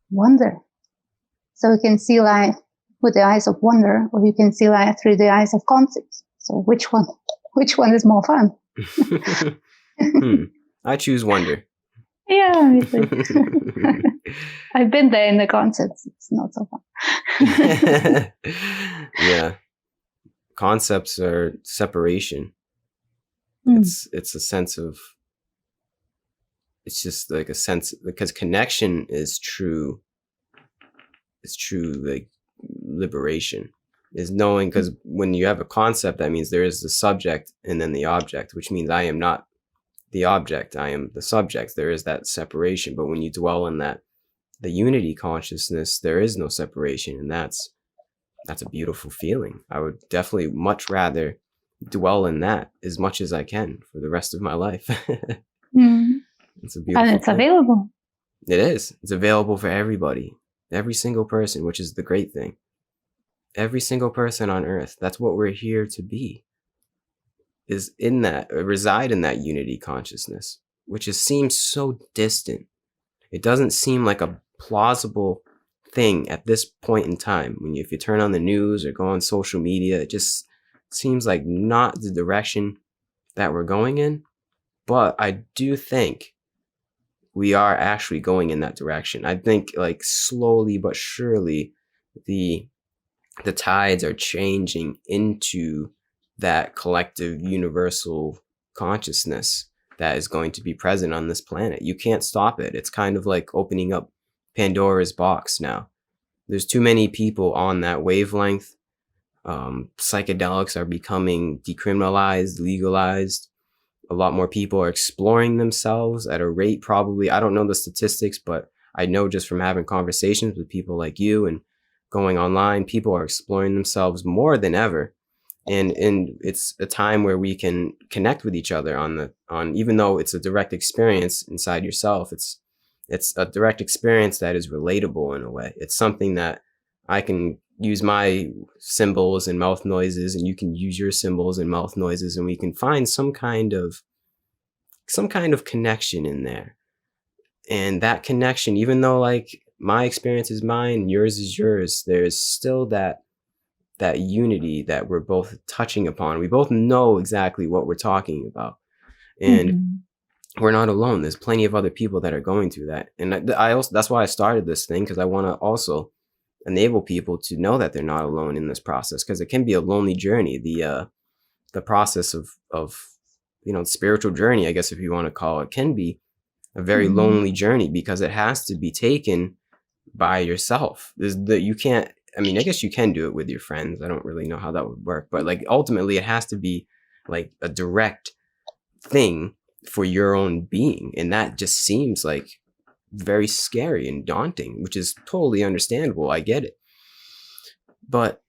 S2: wonder. So you can see life with the eyes of wonder, or you can see life through the eyes of concepts. So which one is more fun?
S1: I choose wonder.
S2: Yeah, me too. I've been there in the concepts. It's not so fun.
S1: Yeah. Concepts are separation. It's a sense of, it's just like a sense, because connection is true. It's true, like liberation is knowing, because when you have a concept, that means there is the subject and then the object, which means I am not the object, I am the subject. There is that separation. But when you dwell in that, the unity consciousness, there is no separation. And that's a beautiful feeling. I would definitely much rather dwell in that as much as I can for the rest of my life. It's a beautiful
S2: and it's
S1: thing.
S2: Available.
S1: It is. It's available for everybody. Every single person, which is the great thing. Every single person on earth. That's what we're here to be. Is in that, reside in that unity consciousness. which just seems so distant. It doesn't seem like a plausible thing at this point in time. If you turn on the news or go on social media, it just seems like not the direction that we're going in. But I do think we are actually going in that direction. I think like slowly but surely the tides are changing into that collective universal consciousness that is going to be present on this planet. You can't stop it. It's kind of like opening up Pandora's box now. There's too many people on that wavelength. Psychedelics are becoming decriminalized, legalized. A lot more people are exploring themselves at a rate probably, I don't know the statistics, but I know just from having conversations with people like you and going online, people are exploring themselves more than ever. And it's a time where we can connect with each other on even though it's a direct experience inside yourself, it's a direct experience that is relatable in a way. It's something that I can use my symbols and mouth noises, and you can use your symbols and mouth noises, and we can find some kind of connection in there. And that connection, even though like my experience is mine, yours is yours, there's still that unity that we're both touching upon. We both know exactly what we're talking about. And we're not alone. There's plenty of other people that are going through that. And I also, that's why I started this thing, because I want to also enable people to know that they're not alone in this process, because it can be a lonely journey. The process of spiritual journey, I guess if you want to call it, can be a very lonely journey, because it has to be taken by yourself. You can't, I mean, I guess you can do it with your friends. I don't really know how that would work, but like ultimately it has to be like a direct thing for your own being. And that just seems like very scary and daunting, which is totally understandable. I get it. But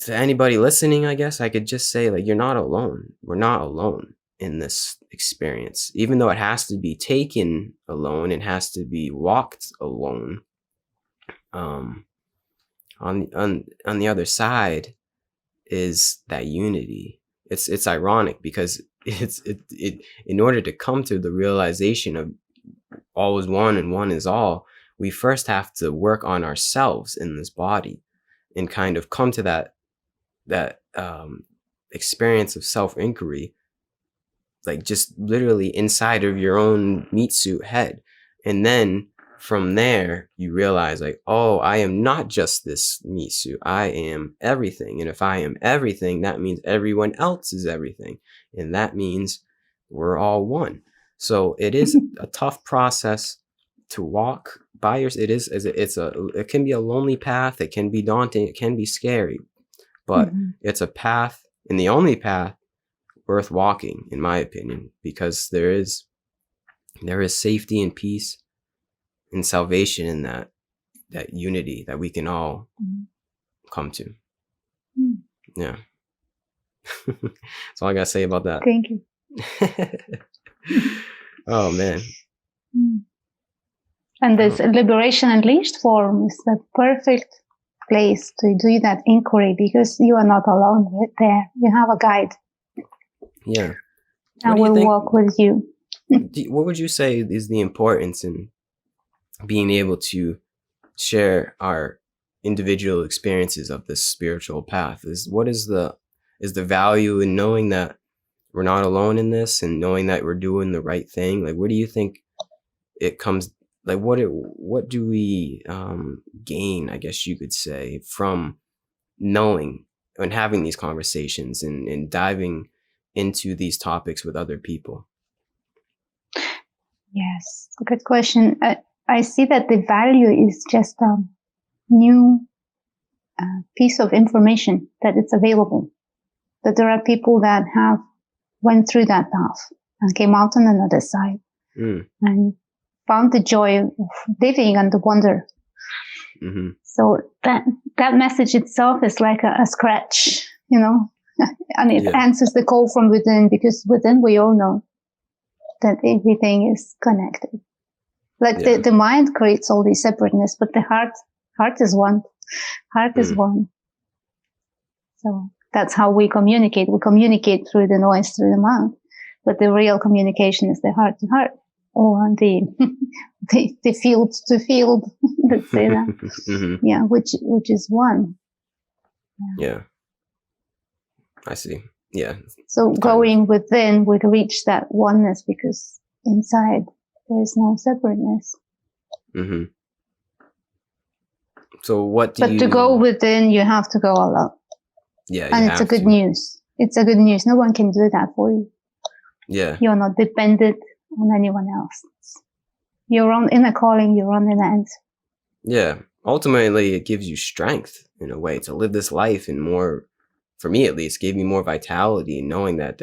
S1: to anybody listening, I guess I could just say, like, you're not alone. We're not alone in this experience. Even though it has to be taken alone, it has to be walked alone. On the other side is that unity. It's ironic because it in order to come to the realization of all is one and one is all, we first have to work on ourselves in this body and kind of come to that experience of self-inquiry, like just literally inside of your own meat suit head. And then from there, you realize like, oh, I am not just this meat suit. I am everything. And if I am everything, that means everyone else is everything. And that means we're all one. So it is a tough process to walk by yourself. It can be a lonely path. It can be daunting. It can be scary, but it's a path, and the only path worth walking, in my opinion, because there is safety and peace and salvation in that unity that we can all come to. Yeah. That's all I gotta say about that.
S2: Thank you.
S1: Oh man.
S2: And this Liberation Unleashed forum is the perfect place to do that inquiry, because you are not alone there. You have a guide.
S1: Yeah.
S2: And we'll walk with you.
S1: What would you say is the importance in being able to share our individual experiences of this spiritual path? Is the value in knowing that we're not alone in this, and knowing that we're doing the right thing? Like, what do you think it comes, like, what do we gain, I guess you could say, from knowing and having these conversations and diving into these topics with other people?
S2: Yes, good question. I see that the value is just a new piece of information that it's available, that there are people that have went through that path and came out on another side and found the joy of living and the wonder. So that message itself is like a scratch, and it answers the call from within, because within we all know that everything is connected. Like the mind creates all these separateness, but the heart is one. Heart is one. So that's how we communicate. We communicate through the noise, through the mouth. but the real communication is the heart to heart, or the field to field. Let's say that.
S1: Mm-hmm.
S2: Yeah, which is one.
S1: Yeah. I see. Yeah.
S2: So going within would reach that oneness, because inside there is no separateness.
S1: Mm-hmm. So what do you...
S2: But to go within, you have to go all out.
S1: Yeah,
S2: and it's a good news. It's a good news. No one can do that for you.
S1: Yeah.
S2: You're not dependent on anyone else. Your own inner calling, your own inner answer.
S1: Yeah. Ultimately, it gives you strength in a way to live this life, and more, for me at least, gave me more vitality, knowing that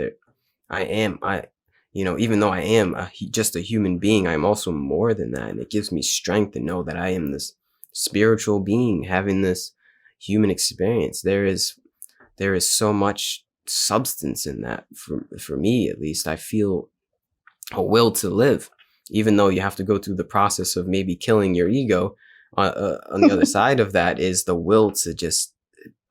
S1: even though I am just a human being, I'm also more than that. And it gives me strength to know that I am this spiritual being having this human experience. There is so much substance in that. For me, at least, I feel a will to live, even though you have to go through the process of maybe killing your ego. On the other side of that is the will to just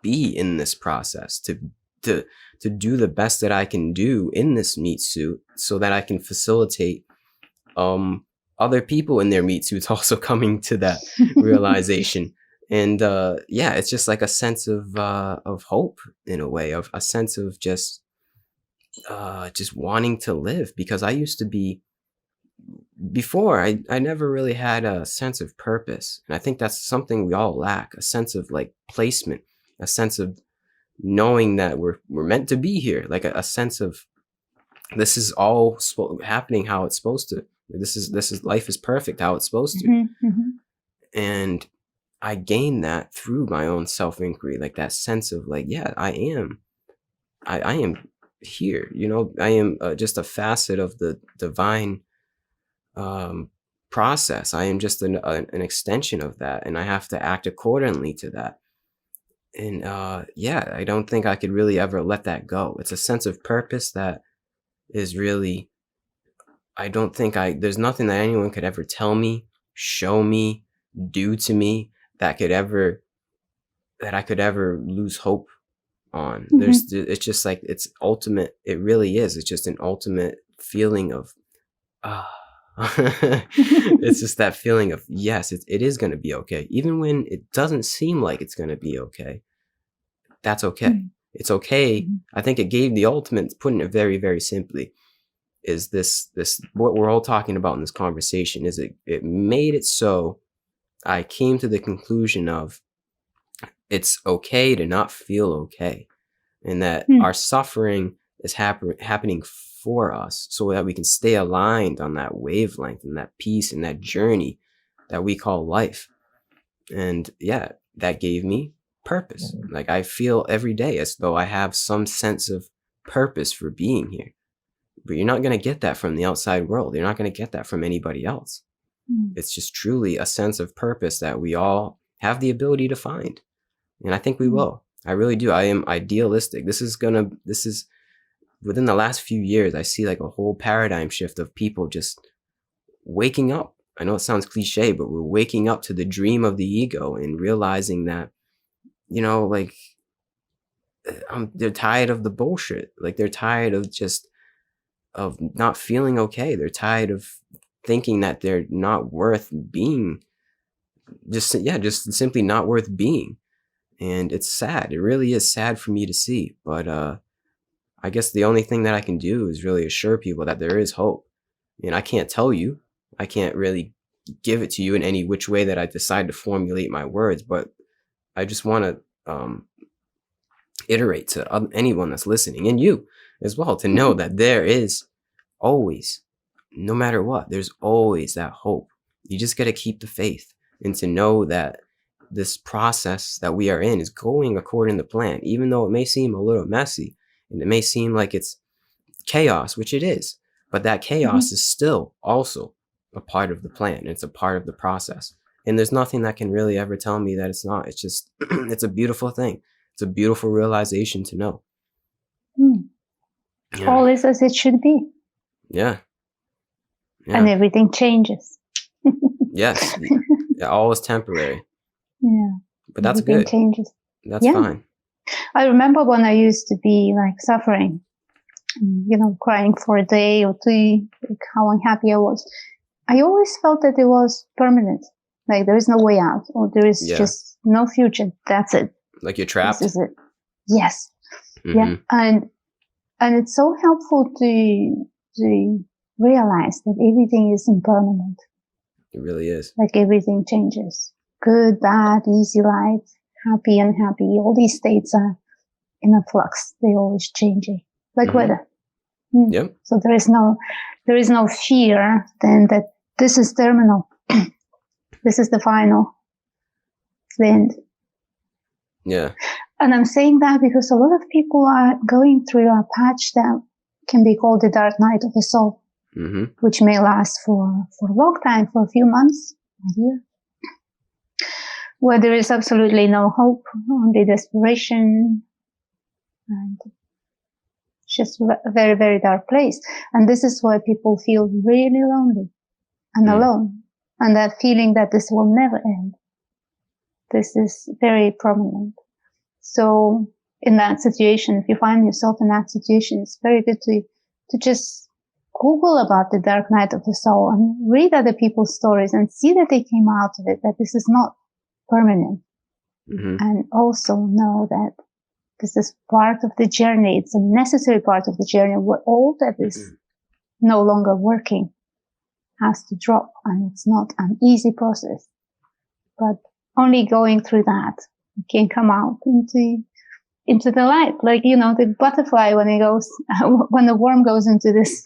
S1: be in this process, to do the best that I can do in this meat suit, so that I can facilitate other people in their meat suits also coming to that realization. And it's just like a sense of hope, in a way, of a sense of just wanting to live, because I used to be, before, I never really had a sense of purpose. And I think that's something we all lack, a sense of like placement, a sense of knowing that we're meant to be here, like a sense of this is all happening how it's supposed to. This is life is perfect how it's supposed to.
S2: Mm-hmm, mm-hmm.
S1: And I gained that through my own self-inquiry, like that sense of like, yeah, I am here, I am just a facet of the divine process. I am just an extension of that, and I have to act accordingly to that. And I don't think I could really ever let that go. It's a sense of purpose that is really, I don't think there's nothing that anyone could ever tell me, show me, do to me that I could ever lose hope on.
S2: Mm-hmm.
S1: It's just like, it's ultimate. It really is. It's just an ultimate feeling of, it's just that feeling of, yes, it is going to be okay. Even when it doesn't seem like it's going to be okay, that's okay. Mm-hmm. It's okay. Mm-hmm. I think it gave the ultimate, putting it very, very simply, is this what we're all talking about in this conversation, is it made it so I came to the conclusion of it's okay to not feel okay, and that our suffering is happening for us, so that we can stay aligned on that wavelength and that peace and that journey that we call life. And that gave me purpose. Like, I feel every day as though I have some sense of purpose for being here. But you're not going to get that from the outside world. You're not going to get that from anybody else. It's just truly a sense of purpose that we all have the ability to find. And I think we will. I really do. I am idealistic. This is within the last few years, I see like a whole paradigm shift of people just waking up. I know it sounds cliche, but we're waking up to the dream of the ego and realizing that, like, they're tired of the bullshit. Like, they're tired of not feeling okay. They're tired of thinking that they're not worth being, just simply not worth being. And it's sad. It really is sad for me to see. But I guess the only thing that I can do is really assure people that there is hope. And I can't tell you, I can't really give it to you in any which way that I decide to formulate my words, but I just want to iterate to anyone that's listening, and you as well, to know that there is always, no matter what, there's always that hope. You just got to keep the faith, and to know that this process that we are in is going according to plan, even though it may seem a little messy and it may seem like it's chaos, which it is, but that chaos is still also a part of the plan. It's a part of the process. And there's nothing that can really ever tell me that it's not. It's just, it's a beautiful thing. It's a beautiful realization to know.
S2: Yeah. All is as it should be.
S1: Yeah.
S2: And everything changes.
S1: Yes. All is temporary.
S2: Yeah.
S1: But that's
S2: everything
S1: good.
S2: Changes.
S1: That's fine.
S2: I remember when I used to be like suffering, crying for a day or two, like how unhappy I was. I always felt that it was permanent. Like there is no way out, or there is just no future. That's it.
S1: Like you're trapped.
S2: This is it. Yes. Yeah. And it's so helpful to realize that everything is impermanent.
S1: It really is.
S2: Like everything changes. Good, bad, easy life, happy, unhappy. All these states are in a flux. They're always changing. Like weather.
S1: Yep.
S2: So there is no fear then that this is terminal. This is the final. It's the end.
S1: Yeah.
S2: And I'm saying that because a lot of people are going through a patch that can be called the dark night of the soul, which may last for a long time, for a few months, a year, where there is absolutely no hope, only desperation, and just a very, very dark place. And this is where people feel really lonely and alone. And that feeling that this will never end. This is very prominent. So in that situation, if you find yourself in that situation, it's very good to just Google about the dark night of the soul and read other people's stories and see that they came out of it, that this is not permanent. And also know that this is part of the journey. It's a necessary part of the journey where all that is no longer working has to drop, and it's not an easy process, but only going through that you can come out into the light. Like, the butterfly when the worm goes into this,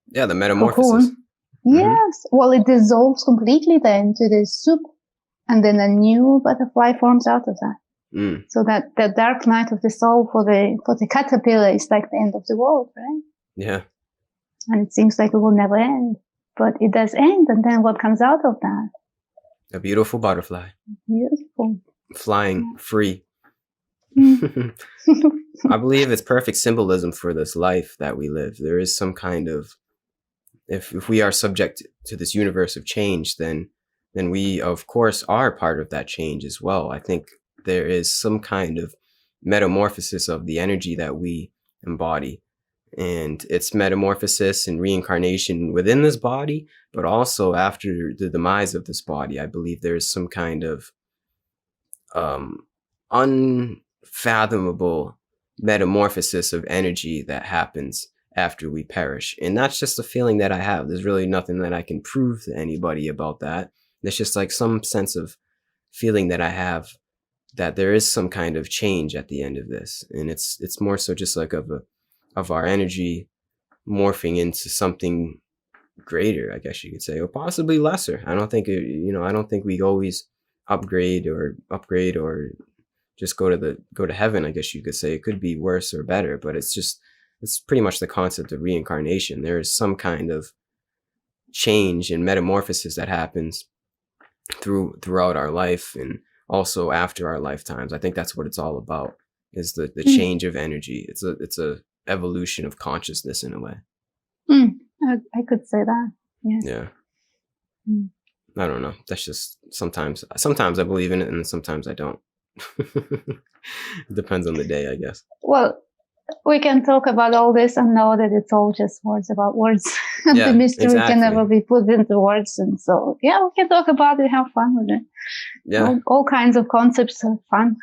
S1: Yeah, the metamorphosis.
S2: Cocoon. Yes. Well, it dissolves completely then into this soup, and then a new butterfly forms out of that. So that the dark night of the soul for the caterpillar is like the end of the world, right?
S1: Yeah.
S2: And it seems like it will never end, but it does end. And then what comes out of that?
S1: A beautiful butterfly.
S2: Beautiful.
S1: Flying free. I believe it's perfect symbolism for this life that we live. There is some kind of, if we are subject to this universe of change, then we, of course, are part of that change as well. I think there is some kind of metamorphosis of the energy that we embody. And it's metamorphosis and reincarnation within this body, but also after the demise of this body. I believe there is some kind of unfathomable metamorphosis of energy that happens after we perish. And that's just a feeling that I have. There's really nothing that I can prove to anybody about that. It's just like some sense of feeling that I have that there is some kind of change at the end of this. And it's more so just like of our energy morphing into something greater, I guess you could say, or possibly lesser. I don't think I don't think we always upgrade or just go to heaven, I guess you could say. It could be worse or better, but it's pretty much the concept of reincarnation. There is some kind of change and metamorphosis that happens throughout our life and also after our lifetimes. I think that's what it's all about, is the change of energy. It's a evolution of consciousness in a way.
S2: I could say that. Yes.
S1: Yeah. I don't know. That's just sometimes I believe in it and sometimes I don't. It depends on the day, I guess.
S2: Well, we can talk about all this and know that it's all just words about words.
S1: Yeah,
S2: the mystery
S1: exactly.
S2: can never be put into words. And so, we can talk about it, have fun with it.
S1: Yeah.
S2: All kinds of concepts are fun.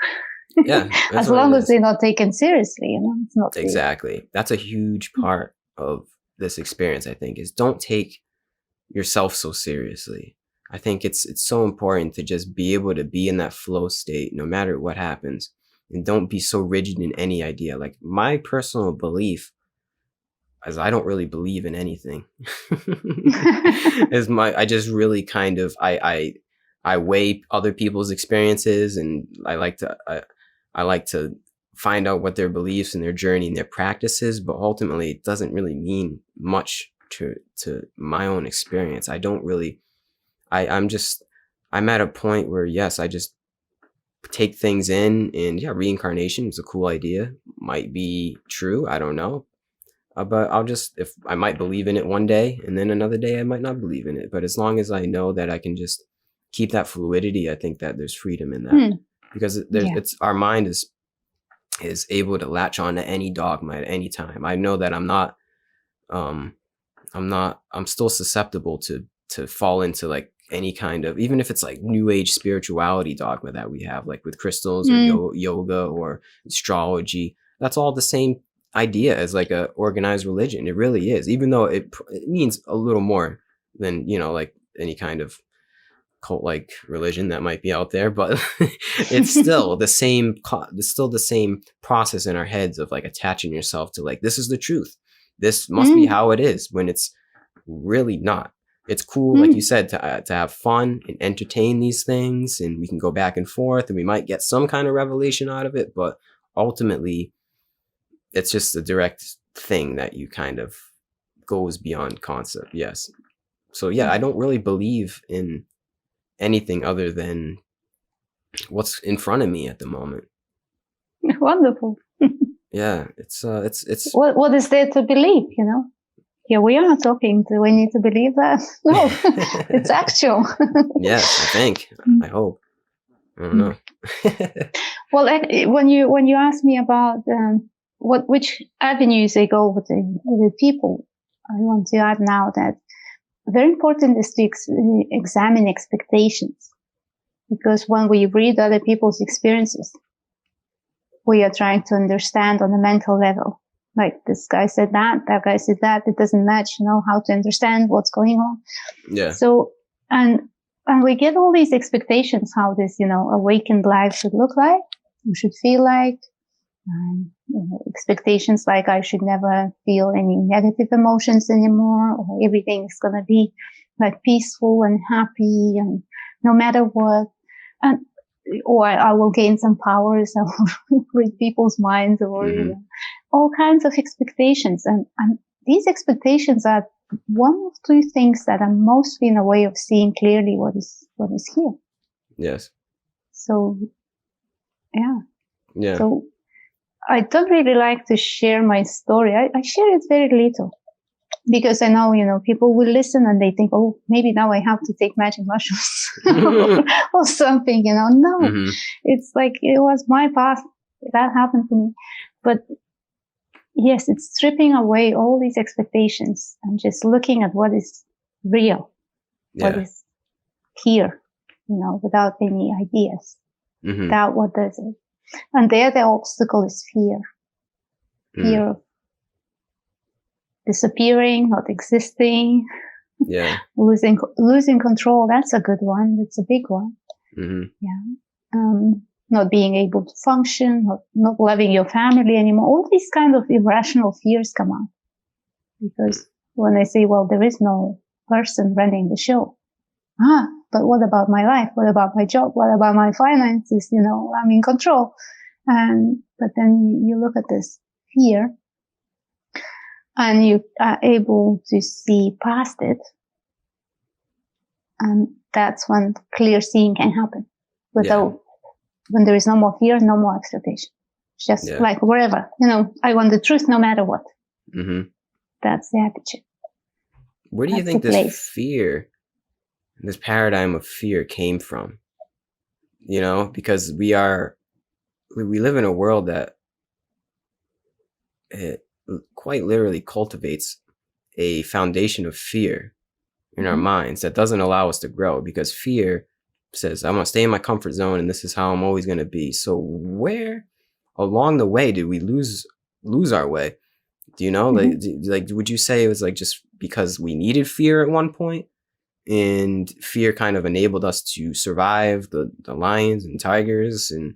S1: Yeah.
S2: As long as they're not taken seriously, it's not
S1: exactly. That's a huge part of this experience, I think, is don't take yourself so seriously. I think it's so important to just be able to be in that flow state no matter what happens, and don't be so rigid in any idea. Like my personal belief, as I don't really believe in anything, I just really kind of I weigh other people's experiences, and I like to find out what their beliefs and their journey and their practices, but ultimately it doesn't really mean much to my own experience. I don't really, I'm at a point where, yes, I just take things in, and yeah, reincarnation is a cool idea. Might be true. I don't know. But if I might believe in it one day, and then another day I might not believe in it. But as long as I know that I can just keep that fluidity, I think that there's freedom in that. Because it's our mind is is able to latch on to any dogma at any time. I know that um I'm still susceptible to fall into like any kind of, even if it's like new age spirituality dogma that we have, like with crystals or yoga or astrology. That's all the same idea as like a organized religion. It really is, even though it means a little more than, you know, like any kind of cult like religion that might be out there, but it's still the same it's still the same process in our heads of like attaching yourself to like, this is the truth, this must be how it is, when it's really not. It's cool, like you said, to have fun and entertain these things, and we can go back and forth and we might get some kind of revelation out of it, but ultimately it's just a direct thing that you kind of goes beyond concept. Yes. So yeah, I don't really believe in anything other than what's in front of me at the moment.
S2: Wonderful.
S1: Yeah, it's
S2: what is there to believe, you know? Here we are talking. Do we need to believe that? No, it's actual.
S1: Yes, I think. I hope. I don't know.
S2: Well, when you ask me about which avenues they go with the people, I want to add now that very important is to examine expectations, because when we read other people's experiences, we are trying to understand on a mental level. Like, this guy said that guy said that, it doesn't match, you know, how to understand what's going on.
S1: Yeah.
S2: So, and we get all these expectations, how this, you know, awakened life should look like, we should feel like, you know, expectations like I should never feel any negative emotions anymore, or everything is going to be like peaceful and happy and no matter what. And, or I will gain some powers, I will read people's minds, or you know, all kinds of expectations. And these expectations are one of two things that are mostly in a way of seeing clearly what is here.
S1: Yes.
S2: So, yeah.
S1: Yeah.
S2: So I don't really like to share my story. I share it very little, because I know, you know, people will listen and they think, oh, maybe now I have to take magic mushrooms or something, you know. No, it's like, it was my past. That happened to me. But yes, it's stripping away all these expectations and just looking at what is real, what is here, you know, without any ideas. That what does it. And there the obstacle is fear. Fear of disappearing, not existing, losing control. That's a good one. It's a big one. Not being able to function, not loving your family anymore. All these kind of irrational fears come out, because when they say, well, there is no person running the show. But what about my life? What about my job? What about my finances? You know, I'm in control. But then you look at this fear and you are able to see past it. And that's when clear seeing can happen. When there is no more fear, no more expectation. It's just like wherever, you know, I want the truth no matter what. That's the attitude.
S1: Where do you think this fear, this paradigm of fear came from? You know, because we live in a world that it quite literally cultivates a foundation of fear in our minds that doesn't allow us to grow, because fear says, I'm going to stay in my comfort zone and this is how I'm always going to be. So where along the way did we lose our way? Do you know, like, would you say it was like just because we needed fear at one point, and fear kind of enabled us to survive the lions and tigers and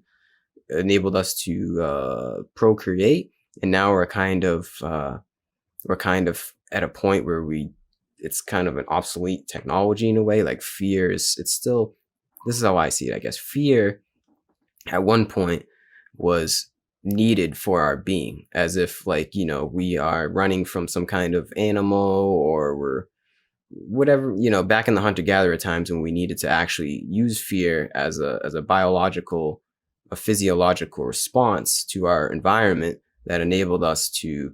S1: enabled us to procreate, and now we're kind of at a point where it's kind of an obsolete technology in a way. Like fear it's still, this is how I see it, I guess. Fear at one point was needed for our being, as if, like, you know, we are running from some kind of animal, or we're whatever, you know, back in the hunter-gatherer times when we needed to actually use fear as a biological, a physiological response to our environment that enabled us to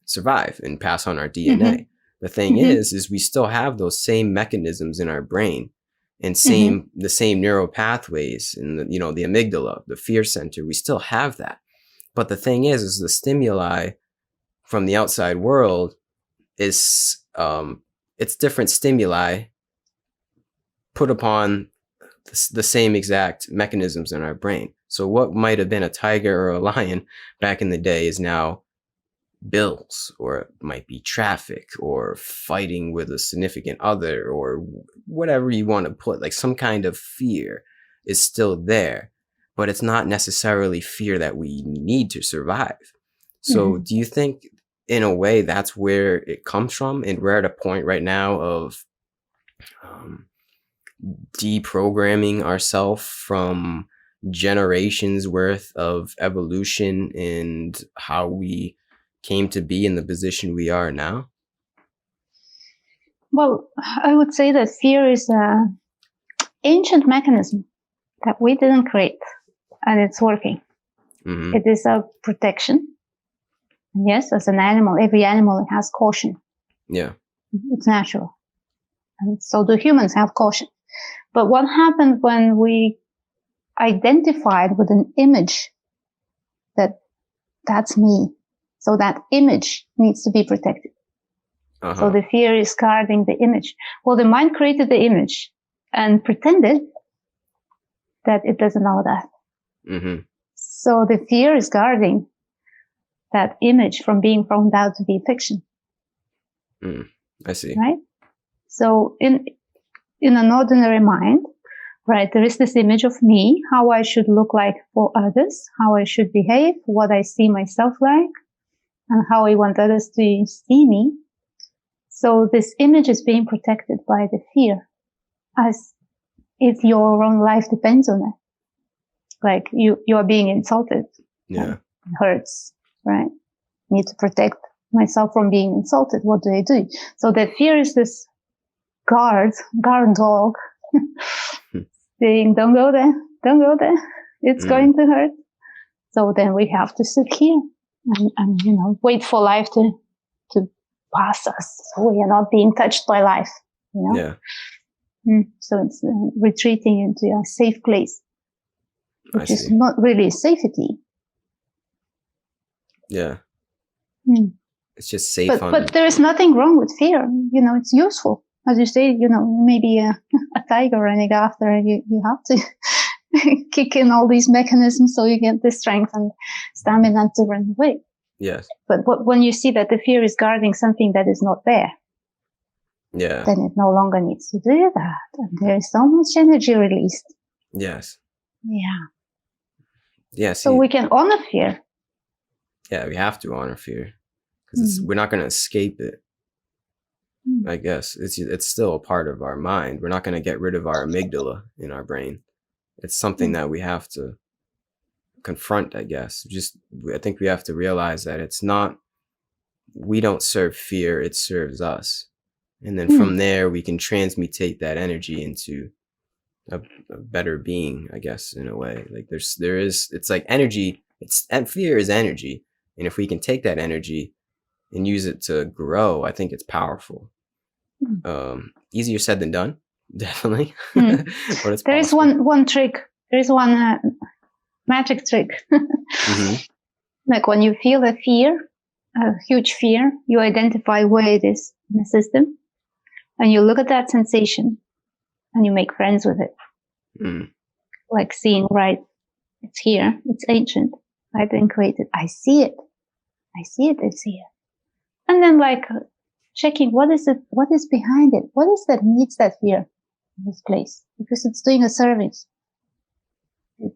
S1: survive and pass on our DNA. The thing is we still have those same mechanisms in our brain, and the same neural pathways in the, you know, the amygdala, the fear center. We still have that. But the thing is the stimuli from the outside world is it's different stimuli put upon the same exact mechanisms in our brain. So what might have been a tiger or a lion back in the day is now bills, or it might be traffic, or fighting with a significant other, or whatever you want to put. Like, some kind of fear is still there, but it's not necessarily fear that we need to survive. So do you think in a way that's where it comes from, and we're at a point right now of deprogramming ourselves from generations worth of evolution and how we came to be in the position we are now?
S2: Well, I would say that fear is an ancient mechanism that we didn't create, and it's working. It is a protection. Yes, as an animal, every animal has caution.
S1: Yeah.
S2: It's natural. And so do humans have caution. But what happened when we identified with an image that's me? So that image needs to be protected. So the fear is guarding the image. Well, the mind created the image and pretended that it doesn't know that. So the fear is guarding that image from being found out to be fiction.
S1: I see.
S2: Right? So in an ordinary mind, right, there is this image of me, how I should look like for others, how I should behave, what I see myself like, and how I want others to see me. So this image is being protected by the fear, as if your own life depends on it. Like you are being insulted.
S1: Yeah.
S2: It hurts, right? I need to protect myself from being insulted. What do I do? So the fear is this guard dog saying, don't go there, it's going to hurt. So then we have to sit here and wait for life to pass us, so we are not being touched by life.
S1: Yeah.
S2: So it's retreating into a safe place, which is not really safety.
S1: Yeah. It's just safe.
S2: But there is nothing wrong with fear. It's useful. As you say, maybe a tiger running after you have to kick in all these mechanisms so you get the strength and stamina to run away.
S1: Yes.
S2: But when you see that the fear is guarding something that is not there,
S1: yeah,
S2: then it no longer needs to do that. And there is so much energy released.
S1: Yes.
S2: Yeah.
S1: Yes.
S2: So we can honor fear.
S1: Yeah, we have to honor fear because we're not going to escape it. I guess it's still a part of our mind. We're not going to get rid of our amygdala in our brain. It's something that we have to confront, I guess. I think we have to realize that it's not, we don't serve fear, it serves us. And then from there, we can transmutate that energy into a better being, I guess, in a way. Like it's like energy, and fear is energy. And if we can take that energy and use it to grow, I think it's powerful. Easier said than done, definitely. But it's
S2: there is one trick. There is one magic trick. Like when you feel a fear, a huge fear, you identify where it is in the system, and you look at that sensation, and you make friends with it. Like seeing, right, it's here, it's ancient, I didn't create it, I see it, it's here. And then like checking what is behind it, what is that needs that fear in this place, because it's doing a service.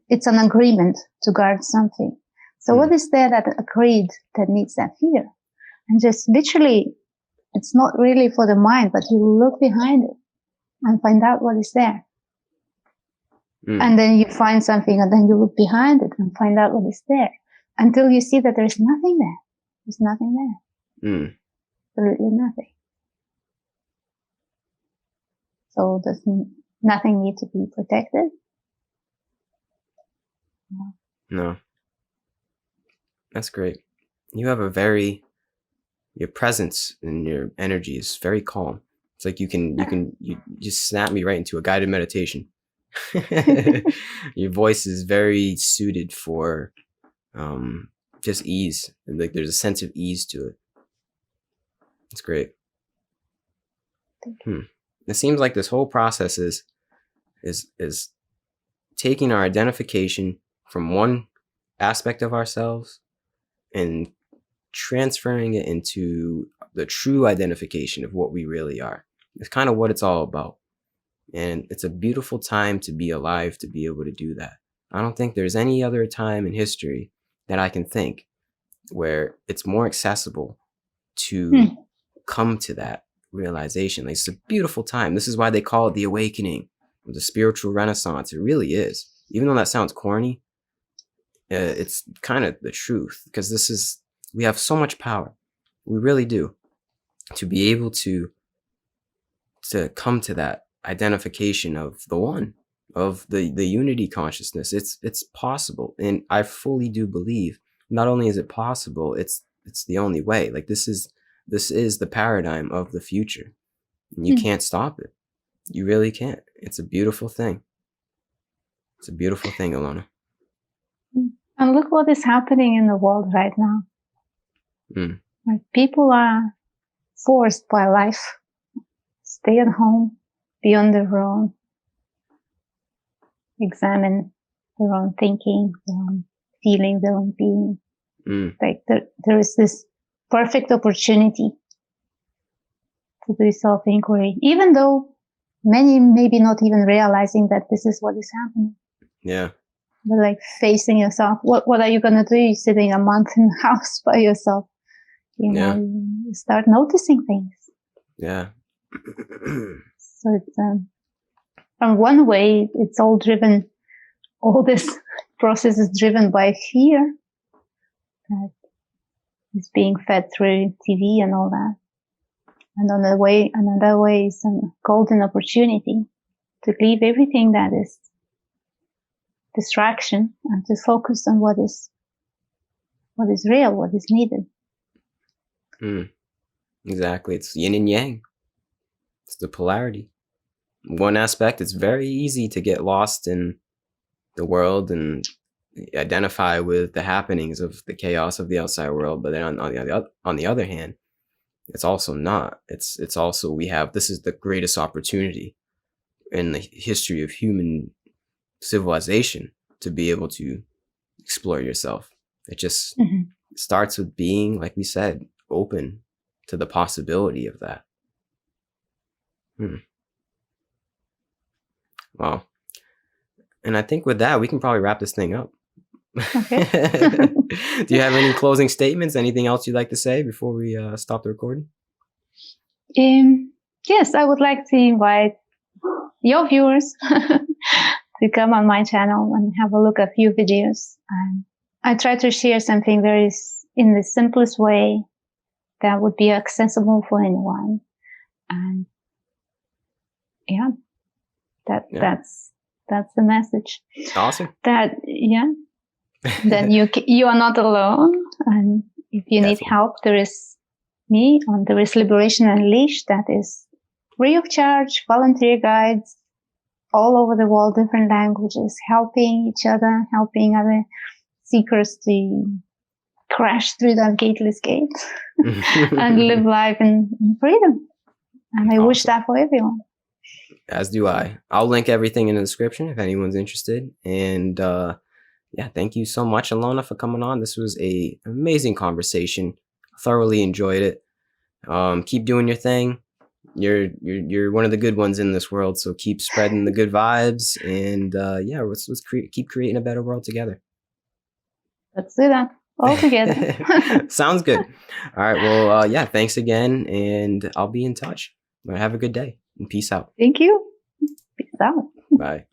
S2: It's an agreement to guard something. So what is there that agreed that needs that fear? And just literally, it's not really for the mind, but you look behind it and find out what is there. And then you find something, and then you look behind it and find out what is there, until you see that there's nothing there. There's nothing there. Absolutely nothing. So does nothing need to be protected?
S1: No. That's great. You have your presence and your energy is very calm. It's like you just snap me right into a guided meditation. Your voice is very suited for just ease. Like there's a sense of ease to it. It's great. It seems like this whole process is taking our identification from one aspect of ourselves and transferring it into the true identification of what we really are. It's kind of what it's all about. And it's a beautiful time to be alive, to be able to do that. I don't think there's any other time in history that I can think where it's more accessible to come to that realization. Like, it's a beautiful time. This is why they call it the awakening, or the spiritual renaissance. It really is. Even though that sounds corny, it's kind of the truth, because we have so much power. We really do, to be able to come to that identification of the one, of the unity consciousness. It's possible. And I fully do believe not only is it possible, it's the only way. Like, this is the paradigm of the future. And you can't stop it. You really can't. It's a beautiful thing. It's a beautiful thing, Ilona.
S2: And look what is happening in the world right now. Like, people are forced by life, stay at home, be on their own, examine their own thinking, their own feeling, their own being. Like, there is this perfect opportunity to do self-inquiry, even though many maybe not even realizing that this is what is happening.
S1: Yeah.
S2: But like, facing yourself, what are you going to do? You're sitting a month in the house by yourself. You know, you start noticing things.
S1: Yeah.
S2: So it's, from one way, it's all this process is driven by fear that is being fed through TV and all that. And another way is a golden opportunity to leave everything that is distraction and to focus on what is real, what is needed.
S1: Exactly. It's yin and yang. It's the polarity. One aspect, it's very easy to get lost in the world and identify with the happenings of the chaos of the outside world. But then on the other hand, it's also not. It's also, this is the greatest opportunity in the history of human civilization to be able to explore yourself. It just starts with being, like we said, open to the possibility of that. Wow. And I think with that, we can probably wrap this thing up.
S2: Okay.
S1: Do you have any closing statements? Anything else you'd like to say before we stop the recording?
S2: Yes, I would like to invite your viewers to come on my channel and have a look at a few videos. I try to share something in the simplest way that would be accessible for anyone. And that's the message.
S1: Awesome.
S2: That you are not alone, and if you need help, there is me, and there is Liberation Unleashed, that is free of charge, volunteer guides all over the world, different languages, helping each other, helping other seekers to crash through that gateless gate and live life in freedom. And I wish that for everyone.
S1: As do I. I'll link everything in the description if anyone's interested. And thank you so much, Ilona, for coming on. This was an amazing conversation. Thoroughly enjoyed it. Keep doing your thing. You're one of the good ones in this world, so keep spreading the good vibes. And let's keep creating a better world together.
S2: Let's do that all together.
S1: Sounds good. All right. Well, thanks again, and I'll be in touch. Have a good day and peace out.
S2: Thank you. Peace out.
S1: Bye.